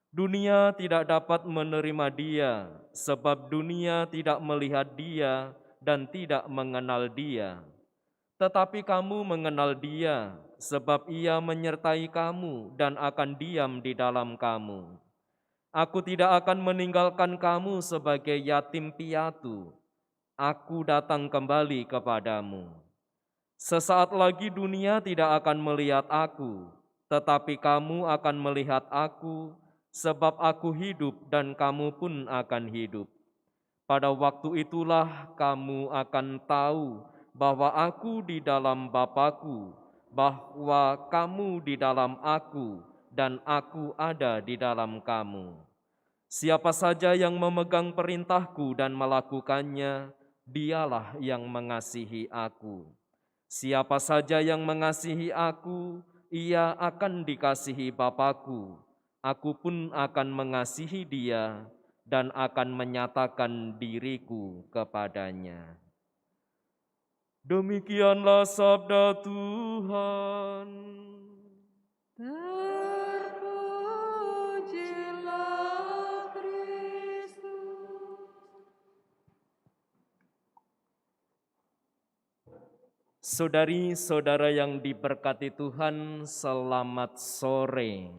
Dunia tidak dapat menerima Dia, sebab dunia tidak melihat Dia dan tidak mengenal Dia. Tetapi kamu mengenal Dia, sebab Ia menyertai kamu dan akan diam di dalam kamu. Aku tidak akan meninggalkan kamu sebagai yatim piatu. Aku datang kembali kepadamu. Sesaat lagi dunia tidak akan melihat aku, tetapi kamu akan melihat aku, sebab aku hidup dan kamu pun akan hidup. Pada waktu itulah kamu akan tahu bahwa aku di dalam Bapa-Ku, bahwa kamu di dalam aku, dan aku ada di dalam kamu. Siapa saja yang memegang perintahku dan melakukannya, dialah yang mengasihi aku. Siapa saja yang mengasihi aku, ia akan dikasihi Bapa-Ku. Aku pun akan mengasihi dia dan akan menyatakan diriku kepadanya." Demikianlah sabda Tuhan. Terpujilah Kristus. Saudari-saudara yang diberkati Tuhan, selamat sore.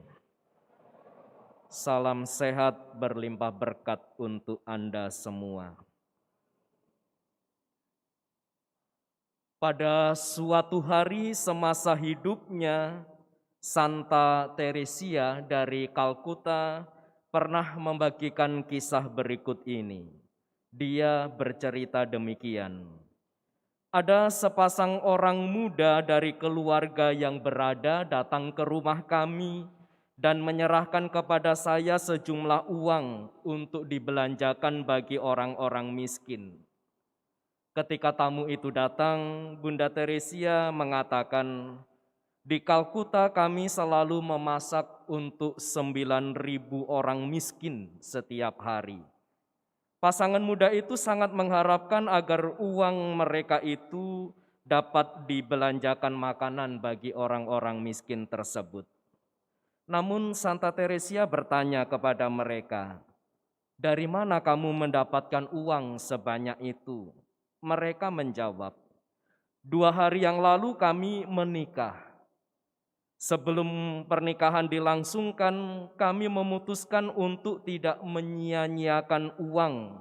Salam sehat berlimpah berkat untuk Anda semua. Pada suatu hari semasa hidupnya, Santa Teresia dari Kalkuta pernah membagikan kisah berikut ini. Dia bercerita demikian. Ada sepasang orang muda dari keluarga yang berada datang ke rumah kami dan menyerahkan kepada saya sejumlah uang untuk dibelanjakan bagi orang-orang miskin. Ketika tamu itu datang, Bunda Teresia mengatakan, "Di Kalkuta kami selalu memasak untuk 9.000 orang miskin setiap hari." Pasangan muda itu sangat mengharapkan agar uang mereka itu dapat dibelanjakan makanan bagi orang-orang miskin tersebut. Namun Santa Teresia bertanya kepada mereka, "Dari mana kamu mendapatkan uang sebanyak itu?" Mereka menjawab, "2 hari yang lalu kami menikah. Sebelum pernikahan dilangsungkan, kami memutuskan untuk tidak menyia-nyiakan uang,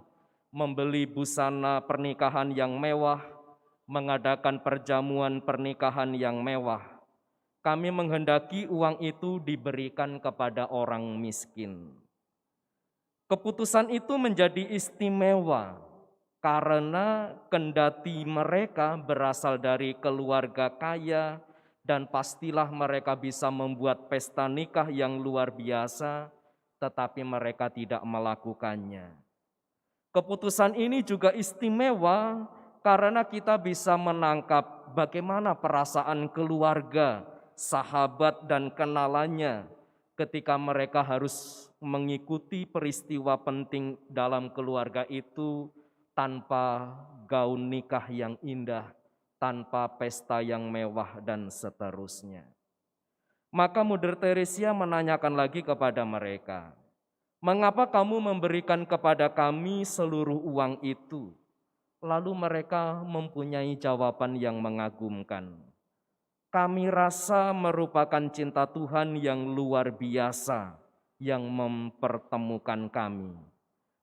membeli busana pernikahan yang mewah, mengadakan perjamuan pernikahan yang mewah. Kami menghendaki uang itu diberikan kepada orang miskin." Keputusan itu menjadi istimewa karena kendati mereka berasal dari keluarga kaya dan pastilah mereka bisa membuat pesta nikah yang luar biasa, tetapi mereka tidak melakukannya. Keputusan ini juga istimewa karena kita bisa menangkap bagaimana perasaan keluarga, sahabat, dan kenalannya ketika mereka harus mengikuti peristiwa penting dalam keluarga itu tanpa gaun nikah yang indah, tanpa pesta yang mewah, dan seterusnya. Maka Mother Teresia menanyakan lagi kepada mereka, "Mengapa kamu memberikan kepada kami seluruh uang itu?" Lalu mereka mempunyai jawaban yang mengagumkan. "Kami rasa merupakan cinta Tuhan yang luar biasa yang mempertemukan kami.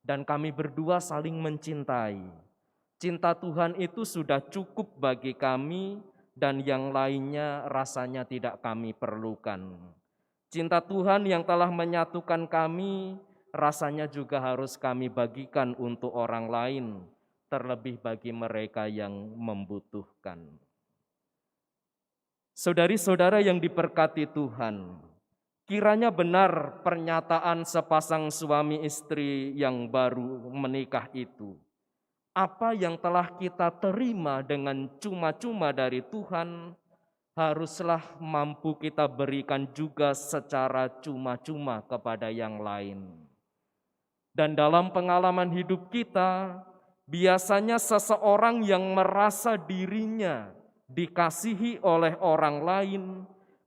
Dan kami berdua saling mencintai. Cinta Tuhan itu sudah cukup bagi kami dan yang lainnya rasanya tidak kami perlukan. Cinta Tuhan yang telah menyatukan kami rasanya juga harus kami bagikan untuk orang lain, terlebih bagi mereka yang membutuhkan." Saudari-saudara yang diberkati Tuhan, Kiranya benar pernyataan sepasang suami istri yang baru menikah itu. Apa yang telah kita terima dengan cuma-cuma dari Tuhan, haruslah mampu kita berikan juga secara cuma-cuma kepada yang lain. Dan dalam pengalaman hidup kita, biasanya seseorang yang merasa dirinya dikasihi oleh orang lain,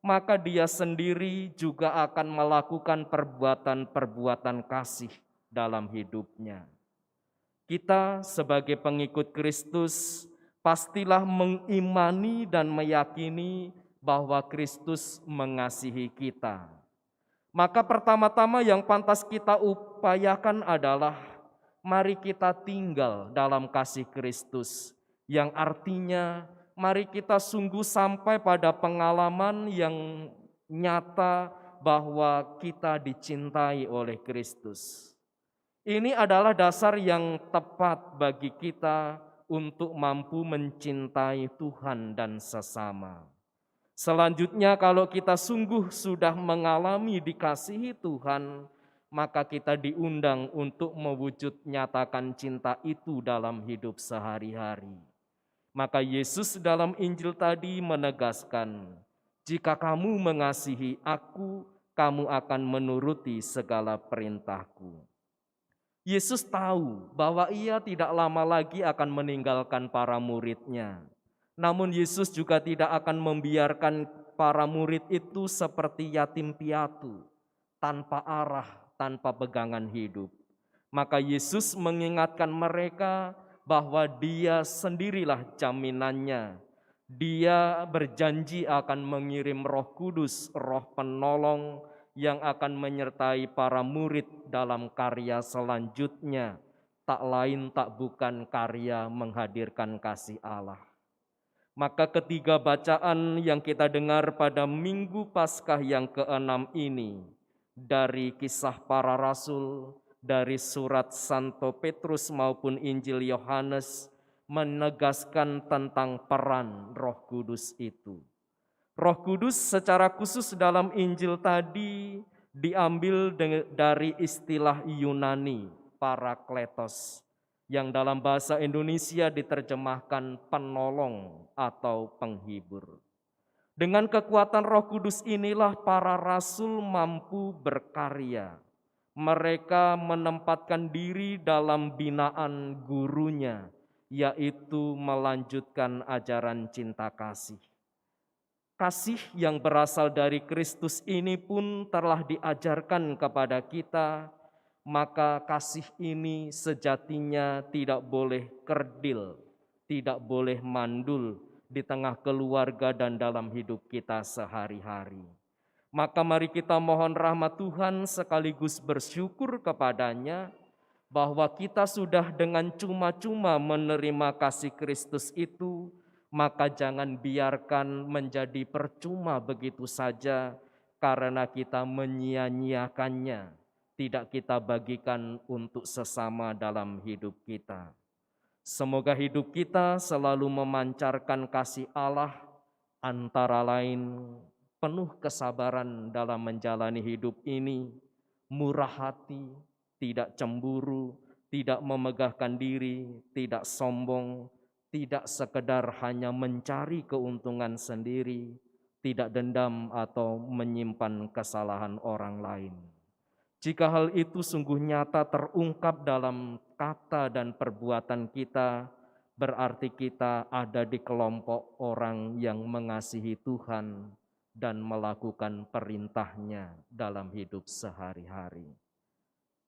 maka dia sendiri juga akan melakukan perbuatan-perbuatan kasih dalam hidupnya. Kita sebagai pengikut Kristus pastilah mengimani dan meyakini bahwa Kristus mengasihi kita. Maka pertama-tama yang pantas kita upayakan adalah mari kita tinggal dalam kasih Kristus, yang artinya mari kita sungguh sampai pada pengalaman yang nyata bahwa kita dicintai oleh Kristus. Ini adalah dasar yang tepat bagi kita untuk mampu mencintai Tuhan dan sesama. Selanjutnya, kalau kita sungguh sudah mengalami dikasihi Tuhan, maka kita diundang untuk mewujud nyatakan cinta itu dalam hidup sehari-hari. Maka Yesus dalam Injil tadi menegaskan, jika kamu mengasihi aku, kamu akan menuruti segala perintahku. Yesus tahu bahwa ia tidak lama lagi akan meninggalkan para murid-Nya. Namun Yesus juga tidak akan membiarkan para murid itu seperti yatim piatu, tanpa arah, tanpa pegangan hidup. Maka Yesus mengingatkan mereka bahwa Dia sendirilah jaminannya. Dia berjanji akan mengirim Roh Kudus, Roh Penolong yang akan menyertai para murid dalam karya selanjutnya. Tak lain tak bukan karya menghadirkan kasih Allah. Maka ketiga bacaan yang kita dengar pada Minggu Paskah yang ke-6 ini, dari Kisah Para Rasul, dari surat Santo Petrus maupun Injil Yohanes, menegaskan tentang peran Roh Kudus itu. Roh Kudus secara khusus dalam Injil tadi diambil dari istilah Yunani, parakletos, yang dalam bahasa Indonesia diterjemahkan penolong atau penghibur. Dengan kekuatan Roh Kudus inilah para rasul mampu berkarya. Mereka menempatkan diri dalam binaan gurunya, yaitu melanjutkan ajaran cinta kasih. Kasih yang berasal dari Kristus ini pun telah diajarkan kepada kita, maka kasih ini sejatinya tidak boleh kerdil, tidak boleh mandul di tengah keluarga dan dalam hidup kita sehari-hari. Maka mari kita mohon rahmat Tuhan sekaligus bersyukur kepadanya bahwa kita sudah dengan cuma-cuma menerima kasih Kristus itu, maka jangan biarkan menjadi percuma begitu saja karena kita menyia-nyiakannya, tidak kita bagikan untuk sesama dalam hidup kita. Semoga hidup kita selalu memancarkan kasih Allah, antara lain penuh kesabaran dalam menjalani hidup ini, murah hati, tidak cemburu, tidak memegahkan diri, tidak sombong, tidak sekedar hanya mencari keuntungan sendiri, tidak dendam atau menyimpan kesalahan orang lain. Jika hal itu sungguh nyata terungkap dalam kata dan perbuatan kita, berarti kita ada di kelompok orang yang mengasihi Tuhan dan melakukan perintahnya dalam hidup sehari-hari.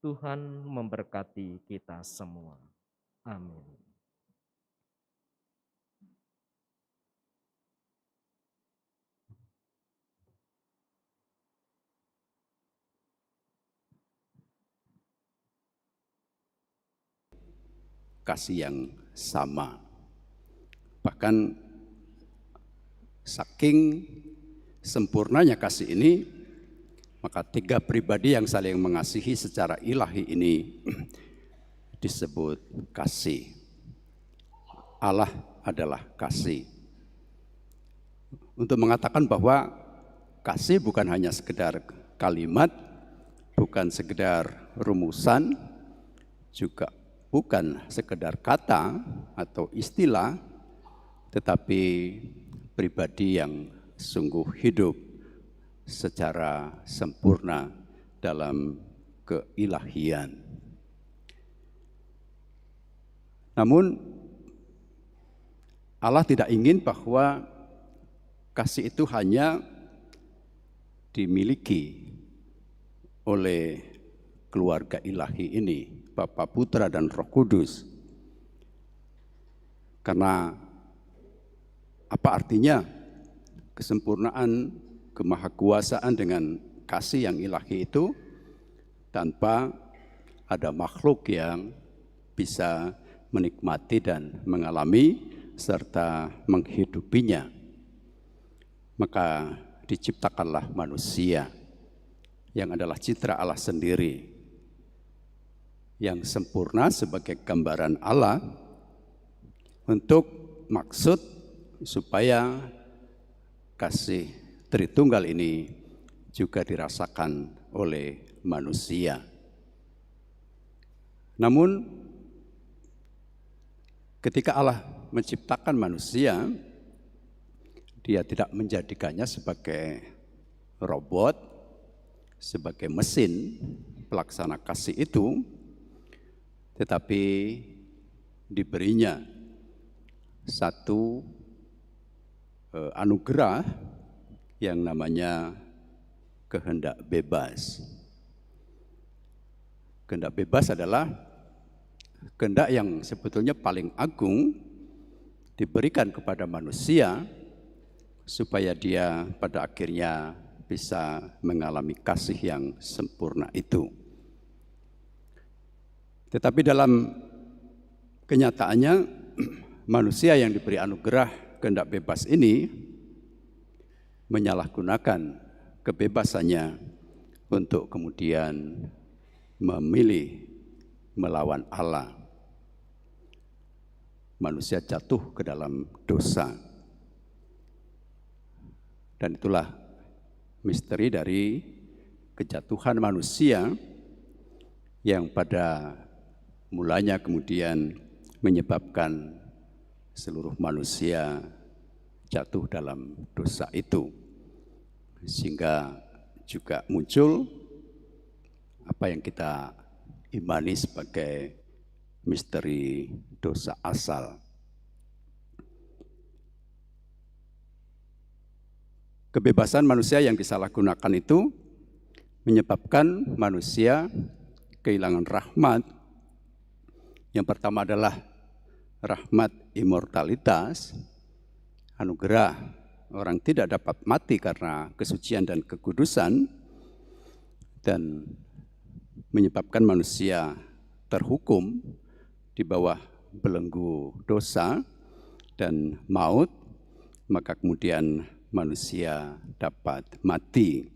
Tuhan memberkati kita semua. Amin. Kasih yang sama. Bahkan saking sempurnanya kasih ini, maka tiga pribadi yang saling mengasihi secara ilahi ini disebut kasih. Allah adalah kasih. Untuk mengatakan bahwa kasih bukan hanya sekedar kalimat, bukan sekedar rumusan, juga bukan sekedar kata atau istilah, tetapi pribadi yang sungguh hidup secara sempurna dalam keilahian. Namun Allah tidak ingin bahwa kasih itu hanya dimiliki oleh keluarga ilahi ini, Bapa, Putra, dan Roh Kudus. Karena apa artinya kesempurnaan, kemahakuasaan dengan kasih yang ilahi itu tanpa ada makhluk yang bisa menikmati dan mengalami serta menghidupinya. Maka diciptakanlah manusia yang adalah citra Allah sendiri, yang sempurna sebagai gambaran Allah, untuk maksud supaya kasih Tritunggal ini juga dirasakan oleh manusia. Namun ketika Allah menciptakan manusia, Dia tidak menjadikannya sebagai robot, sebagai mesin pelaksana kasih itu, tetapi diberinya satu anugerah yang namanya kehendak bebas. Kehendak bebas adalah kehendak yang sebetulnya paling agung diberikan kepada manusia supaya dia pada akhirnya bisa mengalami kasih yang sempurna itu. Tetapi dalam kenyataannya manusia yang diberi anugerah kehendak bebas ini menyalahgunakan kebebasannya untuk kemudian memilih melawan Allah. Manusia jatuh ke dalam dosa. Dan itulah misteri dari kejatuhan manusia yang pada mulanya kemudian menyebabkan seluruh manusia jatuh dalam dosa itu. Sehingga juga muncul apa yang kita imani sebagai misteri dosa asal. Kebebasan manusia yang disalahgunakan itu menyebabkan manusia kehilangan rahmat. Yang pertama adalah rahmat immortalitas, anugerah orang tidak dapat mati karena kesucian dan kekudusan, dan menyebabkan manusia terhukum di bawah belenggu dosa dan maut, maka kemudian manusia dapat mati.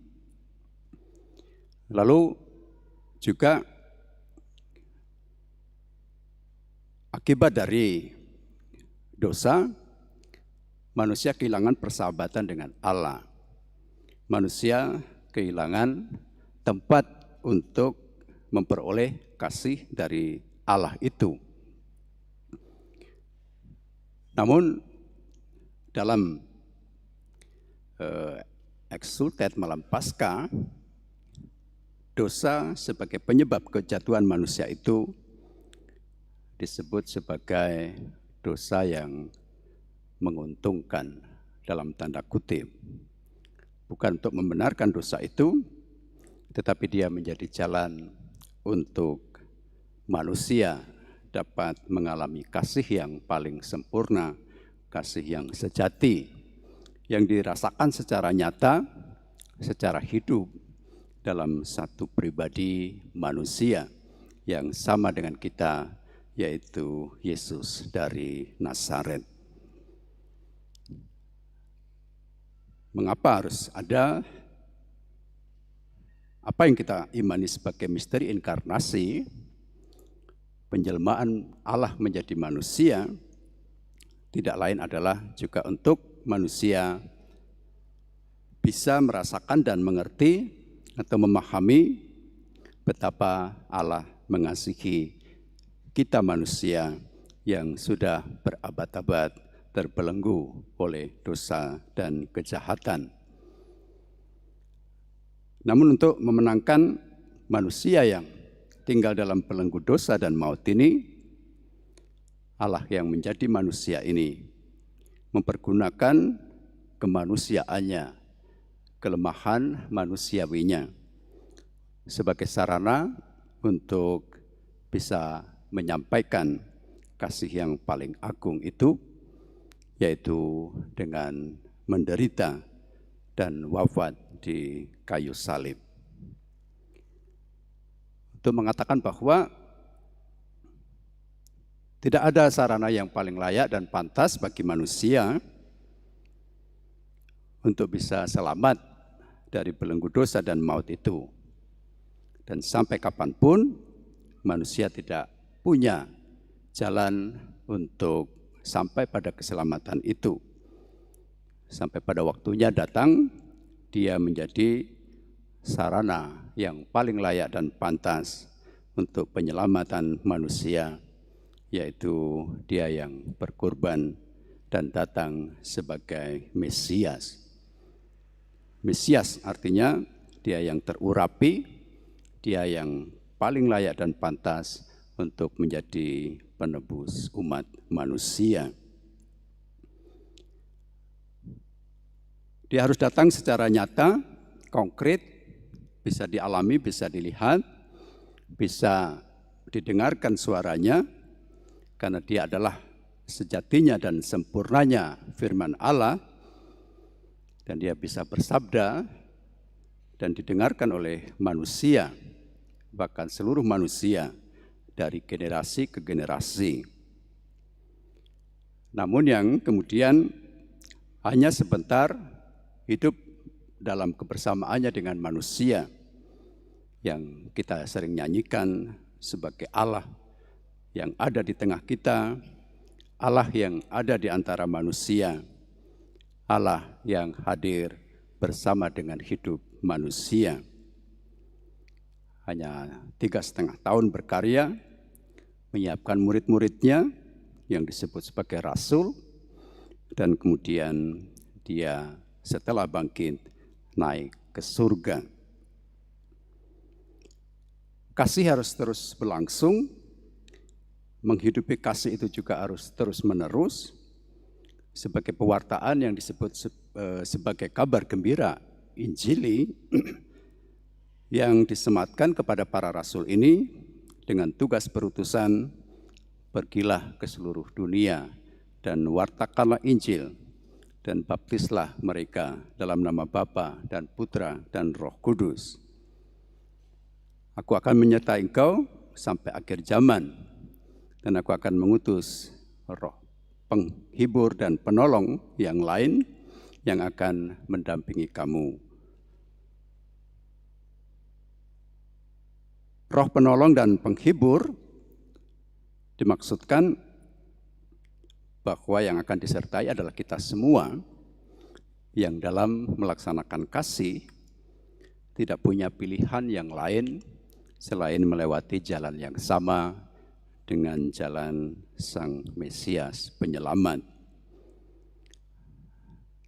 Lalu juga akibat dari dosa, manusia kehilangan persahabatan dengan Allah. Manusia kehilangan tempat untuk memperoleh kasih dari Allah itu. Namun dalam Exsultet malam Paskah, dosa sebagai penyebab kejatuhan manusia itu disebut sebagai dosa yang menguntungkan dalam tanda kutip. Bukan untuk membenarkan dosa itu, tetapi dia menjadi jalan untuk manusia dapat mengalami kasih yang paling sempurna, kasih yang sejati, yang dirasakan secara nyata, secara hidup dalam satu pribadi manusia yang sama dengan kita, yaitu Yesus dari Nazaret. Mengapa harus ada apa yang kita imani sebagai misteri inkarnasi, penjelmaan Allah menjadi manusia, tidak lain adalah juga untuk manusia bisa merasakan dan mengerti atau memahami betapa Allah mengasihi kita manusia yang sudah berabad-abad terbelenggu oleh dosa dan kejahatan. Namun untuk memenangkan manusia yang tinggal dalam belenggu dosa dan maut ini, Allah yang menjadi manusia ini mempergunakan kemanusiaannya, kelemahan manusiawinya sebagai sarana untuk bisa menyampaikan kasih yang paling agung itu, yaitu dengan menderita dan wafat di kayu salib. Untuk mengatakan bahwa tidak ada sarana yang paling layak dan pantas bagi manusia untuk bisa selamat dari belenggu dosa dan maut itu. Dan sampai kapanpun manusia tidak punya jalan untuk sampai pada keselamatan itu. Sampai pada waktunya datang, dia menjadi sarana yang paling layak dan pantas untuk penyelamatan manusia, yaitu dia yang berkorban dan datang sebagai Mesias. Mesias artinya dia yang terurapi, dia yang paling layak dan pantas untuk menjadi penebus umat manusia. Dia harus datang secara nyata, konkret, bisa dialami, bisa dilihat, bisa didengarkan suaranya, karena dia adalah sejatinya dan sempurnanya firman Allah, dan dia bisa bersabda dan didengarkan oleh manusia, bahkan seluruh manusia, dari generasi ke generasi. Namun yang kemudian hanya sebentar hidup dalam kebersamaannya dengan manusia, yang kita sering nyanyikan sebagai Allah yang ada di tengah kita, Allah yang ada di antara manusia, Allah yang hadir bersama dengan hidup manusia. Hanya 3,5 tahun berkarya, menyiapkan murid-muridnya yang disebut sebagai rasul, dan kemudian dia setelah bangkit naik ke surga. Kasih harus terus berlangsung, menghidupi kasih itu juga harus terus menerus, sebagai pewartaan yang disebut sebagai kabar gembira, Injili, yang disematkan kepada para rasul ini dengan tugas berutusan, pergilah ke seluruh dunia dan wartakanlah Injil dan baptislah mereka dalam nama Bapa dan Putra dan Roh Kudus. Aku akan menyertai engkau sampai akhir zaman, dan aku akan mengutus roh penghibur dan penolong yang lain yang akan mendampingi kamu. Roh penolong dan penghibur dimaksudkan bahwa yang akan disertai adalah kita semua yang dalam melaksanakan kasih tidak punya pilihan yang lain selain melewati jalan yang sama dengan jalan Sang Mesias Penyelamat.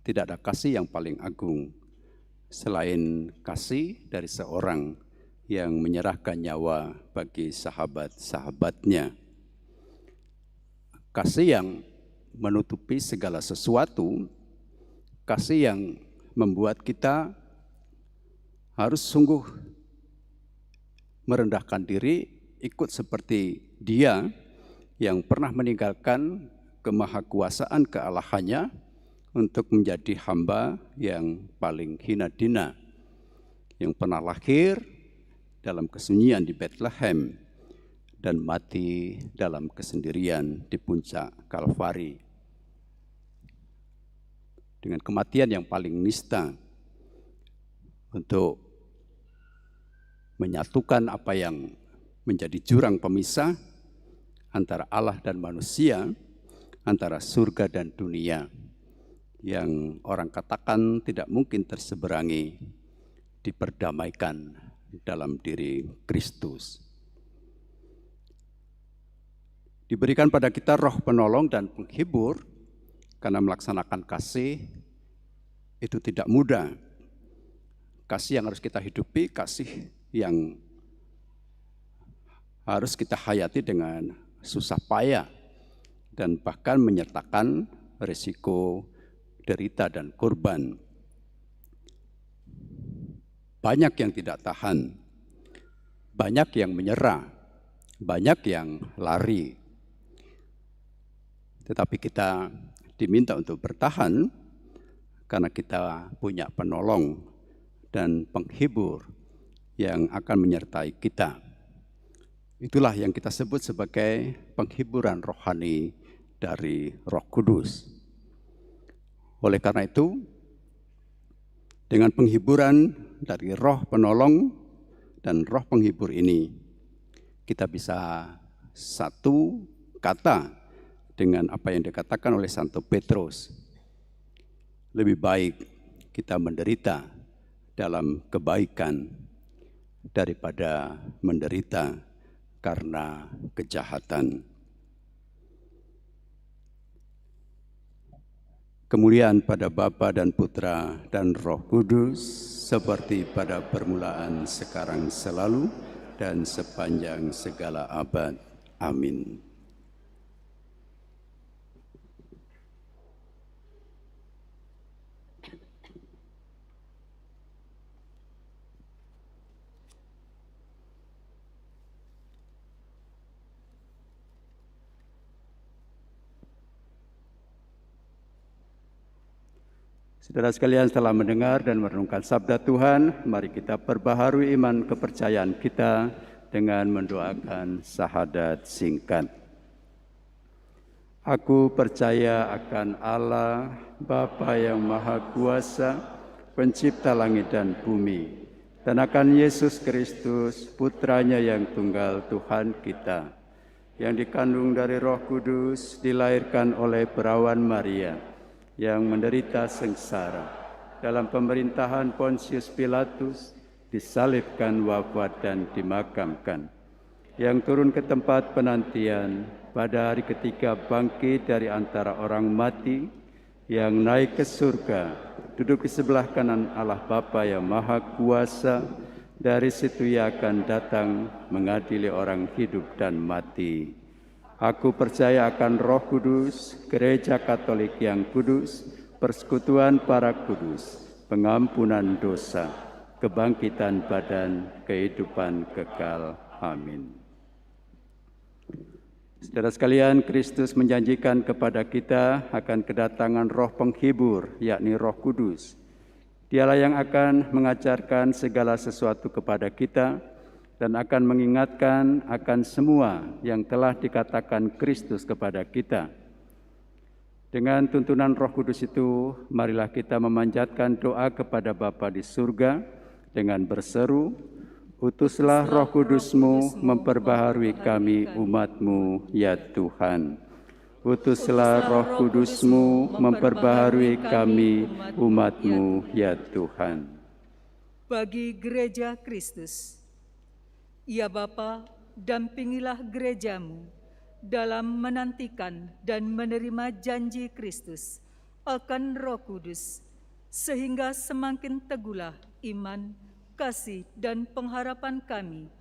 Tidak ada kasih yang paling agung selain kasih dari seorang yang menyerahkan nyawa bagi sahabat-sahabatnya. Kasih yang menutupi segala sesuatu, kasih yang membuat kita harus sungguh merendahkan diri, ikut seperti Dia yang pernah meninggalkan kemahakuasaan kealahannya untuk menjadi hamba yang paling hina dina, yang pernah lahir dalam kesunyian di Bethlehem dan mati dalam kesendirian di puncak Kalvari. Dengan kematian yang paling nista untuk menyatukan apa yang menjadi jurang pemisah antara Allah dan manusia, antara surga dan dunia, yang orang katakan tidak mungkin terseberangi. diperdamaikan dalam diri Kristus. Diberikan pada kita roh penolong dan penghibur, karena melaksanakan kasih itu tidak mudah. Kasih yang harus kita hidupi, kasih yang harus kita hayati dengan susah payah, dan bahkan menyertakan risiko derita dan korban. Banyak yang tidak tahan, banyak yang menyerah, banyak yang lari. Tetapi kita diminta untuk bertahan karena kita punya penolong dan penghibur yang akan menyertai kita. Itulah yang kita sebut sebagai penghiburan rohani dari Roh Kudus. Oleh karena itu, dengan penghiburan dari roh penolong dan roh penghibur ini, kita bisa satu kata dengan apa yang dikatakan oleh Santo Petrus. Lebih baik kita menderita dalam kebaikan daripada menderita karena kejahatan. Kemuliaan pada Bapa dan Putra dan Roh Kudus, seperti pada permulaan, sekarang, selalu, dan sepanjang segala abad. Amin. Saudara sekalian, setelah mendengar dan merenungkan sabda Tuhan, mari kita perbaharui iman kepercayaan kita dengan mendoakan syahadat singkat. Aku percaya akan Allah, Bapa yang Maha Kuasa, Pencipta langit dan bumi, dan akan Yesus Kristus, Putranya yang tunggal Tuhan kita, yang dikandung dari Roh Kudus, dilahirkan oleh perawan Maria, yang menderita sengsara dalam pemerintahan Pontius Pilatus, disalibkan, wafat, dan dimakamkan, yang turun ke tempat penantian, pada hari ketiga bangkit dari antara orang mati, yang naik ke surga, duduk di sebelah kanan Allah Bapa yang Maha Kuasa, dari situ Ia akan datang mengadili orang hidup dan mati. Aku percaya akan Roh Kudus, Gereja Katolik yang kudus, persekutuan para kudus, pengampunan dosa, kebangkitan badan, kehidupan kekal. Amin. Saudara sekalian, Kristus menjanjikan kepada kita akan kedatangan Roh Penghibur, yakni Roh Kudus. Dialah yang akan mengajarkan segala sesuatu kepada kita, dan akan mengingatkan akan semua yang telah dikatakan Kristus kepada kita. Dengan tuntunan Roh Kudus itu, marilah kita memanjatkan doa kepada Bapa di surga dengan berseru, utuslah Roh Kudus-Mu memperbaharui kami umat-Mu, ya Tuhan. Utuslah Roh Kudus-Mu memperbaharui kami umat-Mu, ya Tuhan. Bagi Gereja Kristus, ya Bapa, dampingilah gereja-Mu dalam menantikan dan menerima janji Kristus akan Roh Kudus, sehingga semakin teguhlah iman, kasih, dan pengharapan kami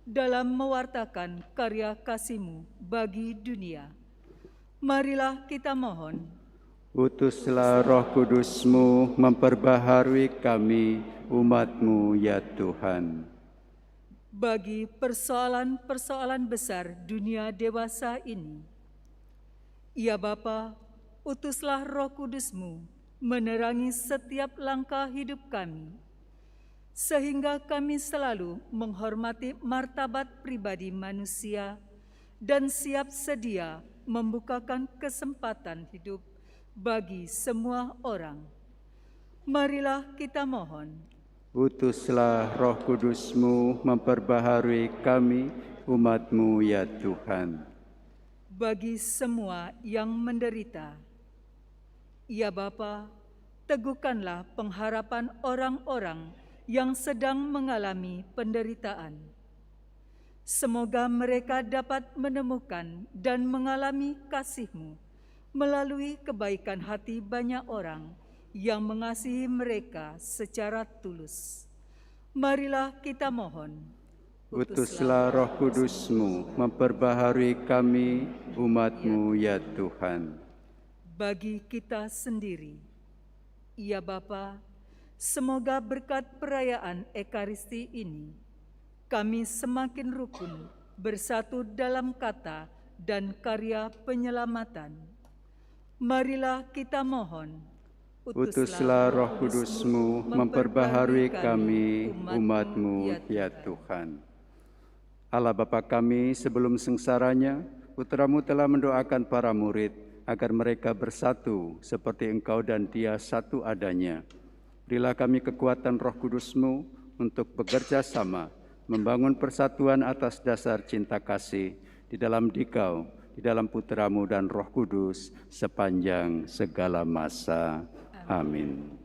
dalam mewartakan karya kasih-Mu bagi dunia. Marilah kita mohon. Utuslah Roh Kudus-Mu memperbaharui kami umat-Mu, ya Tuhan. Bagi persoalan-persoalan besar dunia dewasa ini, ya Bapa, utuslah Roh Kudus-Mu menerangi setiap langkah hidup kami, sehingga kami selalu menghormati martabat pribadi manusia dan siap sedia membukakan kesempatan hidup bagi semua orang. Marilah kita mohon. Utuslah Roh Kudus-Mu memperbaharui kami umat-Mu, ya Tuhan. Bagi semua yang menderita, ya Bapa, teguhkanlah pengharapan orang-orang yang sedang mengalami penderitaan. Semoga mereka dapat menemukan dan mengalami kasih-Mu melalui kebaikan hati banyak orang yang mengasihi mereka secara tulus. Marilah kita mohon. Utuslah Roh Kudus-Mu memperbaharui kami, umat-Mu ya Tuhan. Bagi kita sendiri, ya Bapa, semoga berkat perayaan Ekaristi ini, kami semakin rukun bersatu dalam kata dan karya penyelamatan. Marilah kita mohon. Utuslah Roh Kudus-Mu memperbaharui kami, umat-Mu ya Tuhan. Allah Bapa kami, sebelum sengsaranya, Putra-Mu telah mendoakan para murid agar mereka bersatu seperti Engkau dan Dia satu adanya. Berilah kami kekuatan Roh Kudus-Mu untuk bekerja sama, membangun persatuan atas dasar cinta kasih di dalam Dikau, di dalam Putra-Mu dan Roh Kudus sepanjang segala masa. Amin.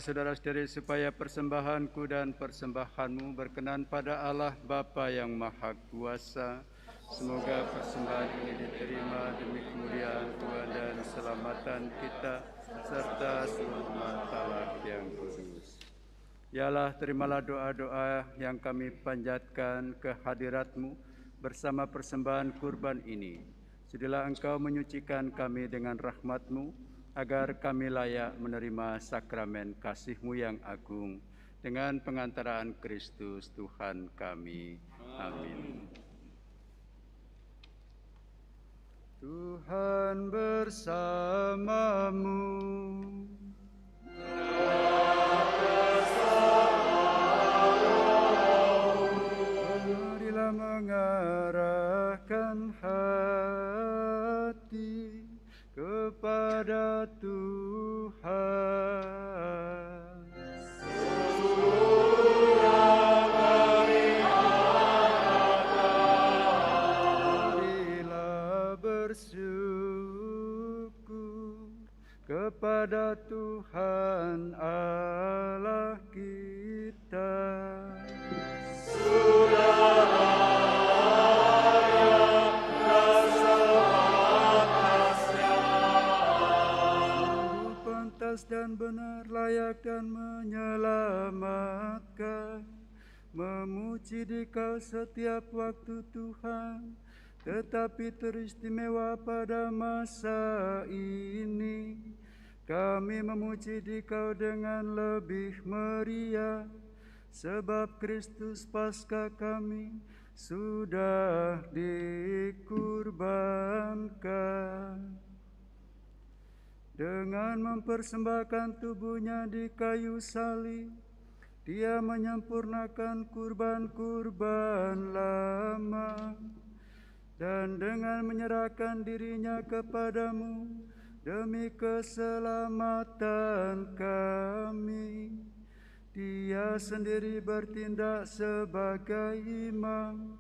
Saudara-saudari, supaya persembahanku dan persembahanmu berkenan pada Allah Bapa yang Maha Kuasa. Semoga persembahan ini diterima demi kemuliaan Tuhan dan keselamatan kita, serta seluruh umat Allah yang kudus. Ya Allah, terimalah doa-doa yang kami panjatkan ke hadirat-Mu bersama persembahan kurban ini. Sudilah Engkau menyucikan kami dengan rahmat-Mu, agar kami layak menerima sakramen kasih-Mu yang agung dengan pengantaraan Kristus Tuhan kami. Amin. Tuhan bersamamu. Marilah mengarahkan kepada Tuhan. Marilah bersyukur kepada Tuhan Allah kita. Dan benar, layak dan menyelamatkan, memuji Dikau setiap waktu Tuhan, tetapi teristimewa pada masa ini. Kami memuji Dikau dengan lebih meriah, sebab Kristus Paskah kami sudah dikurbankan. Dengan mempersembahkan tubuhnya di kayu salib, Dia menyempurnakan kurban-kurban lama, dan dengan menyerahkan dirinya kepadamu demi keselamatan kami, Dia sendiri bertindak sebagai imam,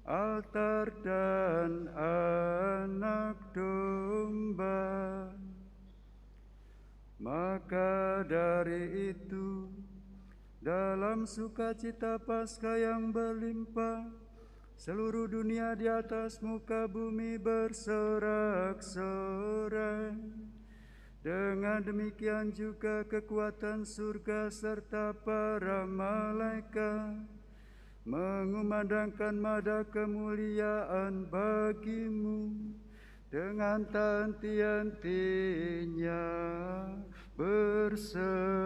altar dan anak domba. Maka dari itu, dalam sukacita Paskah yang berlimpah, seluruh dunia di atas muka bumi bersorak-sorai. Dengan demikian juga kekuatan surga serta para malaikat mengumandangkan nada kemuliaan bagimu dengan tanti-tantinya berseru.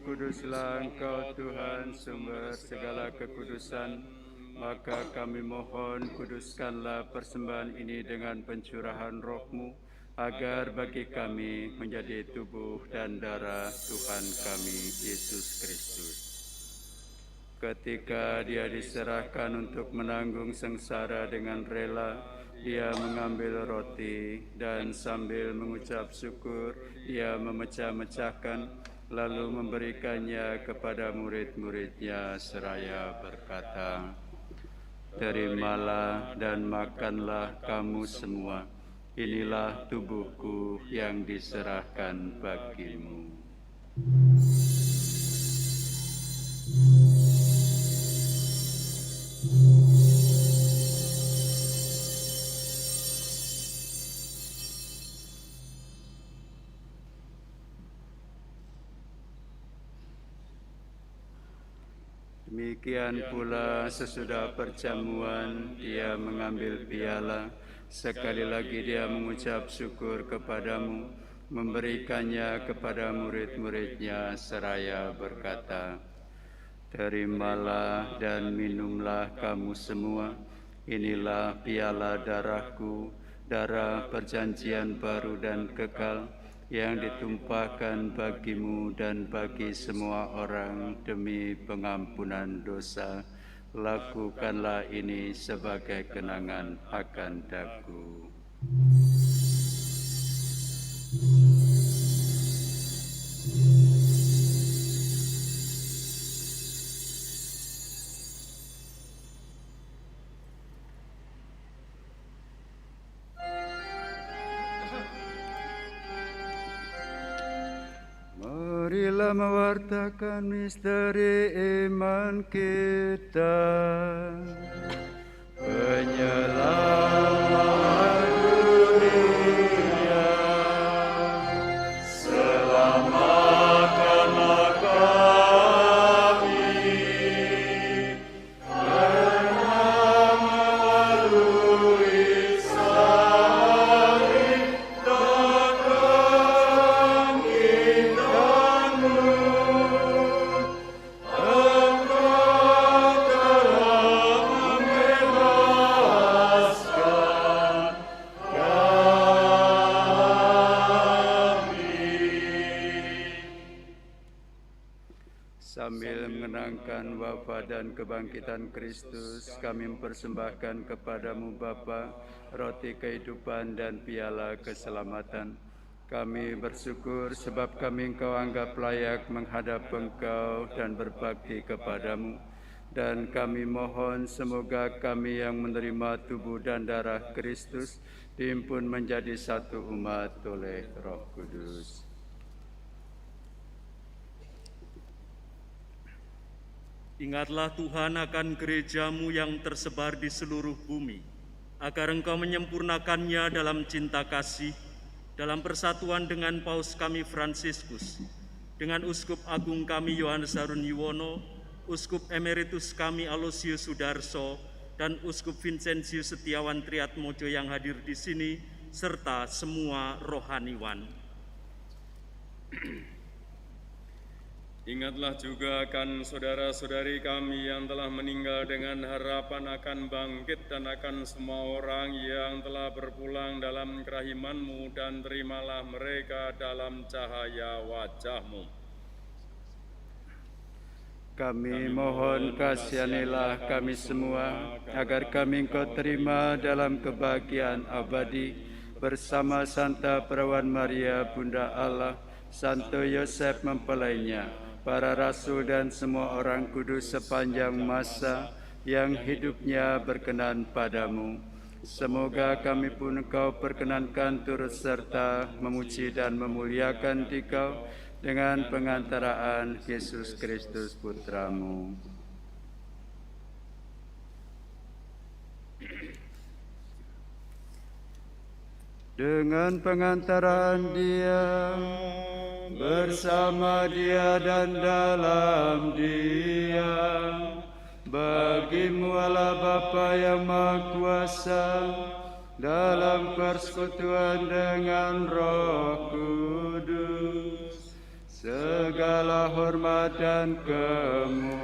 Kuduslah Engkau Tuhan, sumber segala kekudusan, maka kami mohon kuduskanlah persembahan ini dengan pencurahan Roh-Mu, agar bagi kami menjadi tubuh dan darah Tuhan kami Yesus Kristus. Ketika Dia diserahkan untuk menanggung sengsara dengan rela, Dia mengambil roti dan sambil mengucap syukur, Dia memecah-mecahkan, lalu memberikannya kepada murid-murid-Nya seraya berkata, "Terimalah dan makanlah kamu semua, Inilah tubuhku yang diserahkan bagimu. Demikian pula sesudah perjamuan, dia mengambil piala. Sekali lagi dia mengucap syukur kepadamu, memberikannya kepada murid-muridnya seraya berkata, "Terimalah dan minumlah kamu semua, inilah piala darahku, darah perjanjian baru dan kekal, yang ditumpahkan bagimu dan bagi semua orang demi pengampunan dosa. Lakukanlah ini sebagai kenangan akan daku." Marilah mewartakan misteri iman kita. Penyelamat dunia, selamatkanlah kami, karena melalui salib dan bangkitanmu, Engkau telah membebaskan kami. Sambil mengenangkan wafat dan kebangkitan Kristus, kami mempersembahkan kepadamu Bapa, roti kehidupan dan piala keselamatan. Kami bersyukur sebab kami Engkau anggap layak menghadap Engkau dan berbakti kepadamu. Dan kami mohon semoga kami yang menerima tubuh dan darah Kristus dihimpun menjadi satu umat oleh Roh Kudus. Ingatlah Tuhan akan gerejamu yang tersebar di seluruh bumi, agar Engkau menyempurnakannya dalam cinta kasih, dalam persatuan dengan Paus kami Fransiskus, dengan Uskup Agung kami Yohanes Harun Yuwono, Uskup Emeritus kami Aloysius Sudarso, dan Uskup Vincentius Setiawan Triatmojo yang hadir di sini, serta semua rohaniwan. Ingatlah juga akan saudara-saudari kami yang telah meninggal dengan harapan akan bangkit, dan akan semua orang yang telah berpulang dalam kerahiman-Mu, dan terimalah mereka dalam cahaya wajah-Mu. Kami mohon kasihanilah kami semua, agar kami Engkau terima dalam kebahagiaan abadi, bersama Santa Perawan Maria Bunda Allah, Santo Yosef mempelainya, para rasul dan semua orang kudus sepanjang masa yang hidupnya berkenan padamu. Semoga kami pun Engkau perkenankan turut serta memuji dan memuliakan Dikau dengan pengantaraan Yesus Kristus Putramu. Dengan pengantaran Dia, bersama Dia dan dalam Dia, bagimu Allah Bapa yang Maha Kuasa, dalam persekutuan dengan Roh Kudus, segala hormat dan kemuliaan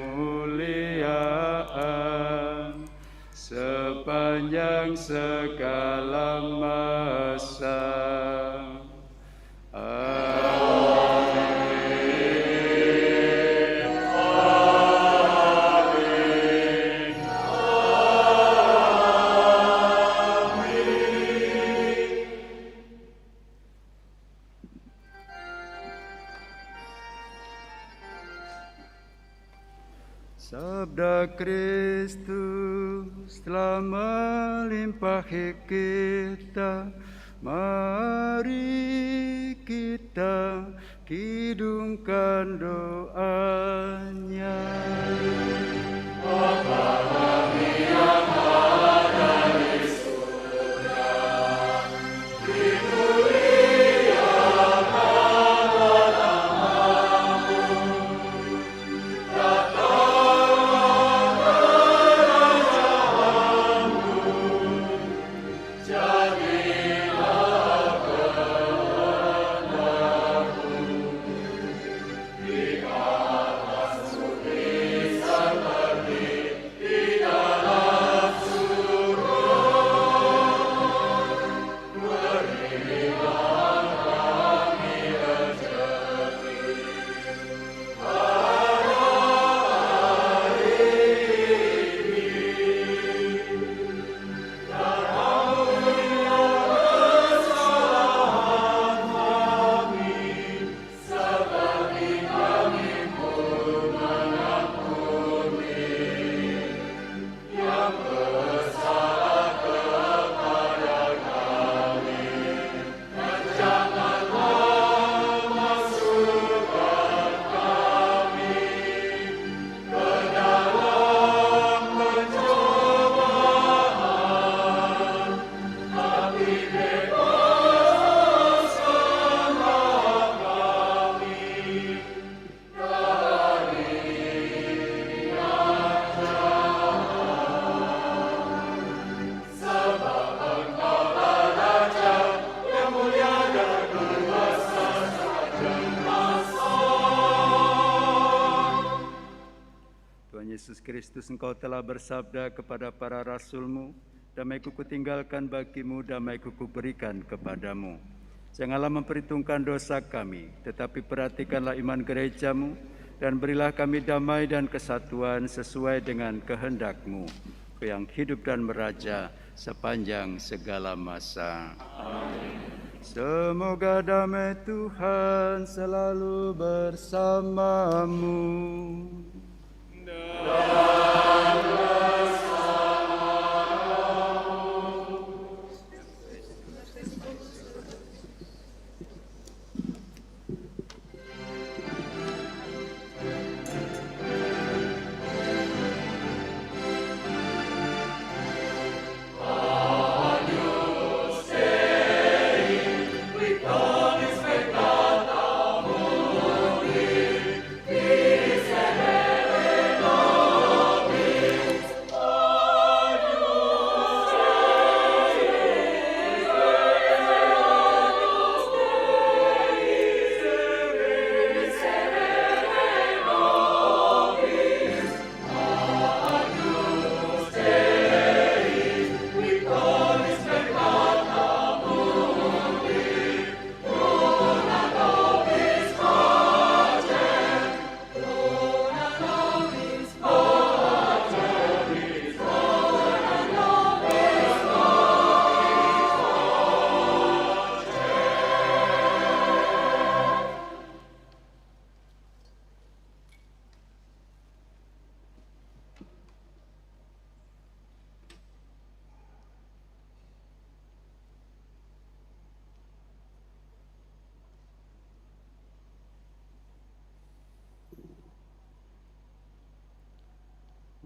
sepanjang segala masa. Sabda Kristus telah melimpahi kita Mari kita kidungkan doanya. Bapa kami yang ada di surga, dimuliakanlah namamu, datanglah kerajaanmu, jadilah kehendakmu di atas bumi seperti di dalam surga. Berilah kami rezeki pada hari ini, dan ampunilah kesalahan kami, seperti kami pun mengampuni yang bersalah kepada kami. Dan janganlah masukkan kami ke dalam pencobaan, tapi bebaskanlah kami dari yang jahat. Sebab Engkaulah Raja yang mulia dan berkuasa sepanjang masa. Tuhan Yesus Kristus, Engkau telah bersabda kepada para rasul-Mu, damai-Ku kutinggalkan bagimu, damai-Ku kuberikan kepadamu. Janganlah memperhitungkan dosa kami, tetapi perhatikanlah iman gereja-Mu, dan berilah kami damai dan kesatuan sesuai dengan kehendak-Mu, yang hidup dan meraja sepanjang segala masa. Amin. Semoga damai Tuhan selalu bersamamu.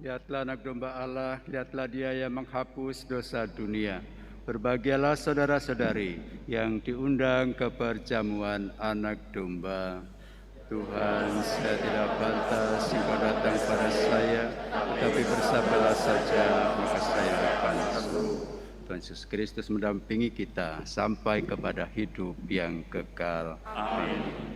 Lihatlah anak domba Allah, lihatlah Dia yang menghapus dosa dunia. Berbahagialah saudara-saudari yang diundang ke perjamuan anak domba. Tuhan, saya tidak pantas Engkau datang pada saya, tetapi bersabdalah saja, maka saya akan sembuh. Tuhan Yesus Kristus mendampingi kita sampai kepada hidup yang kekal. Amin.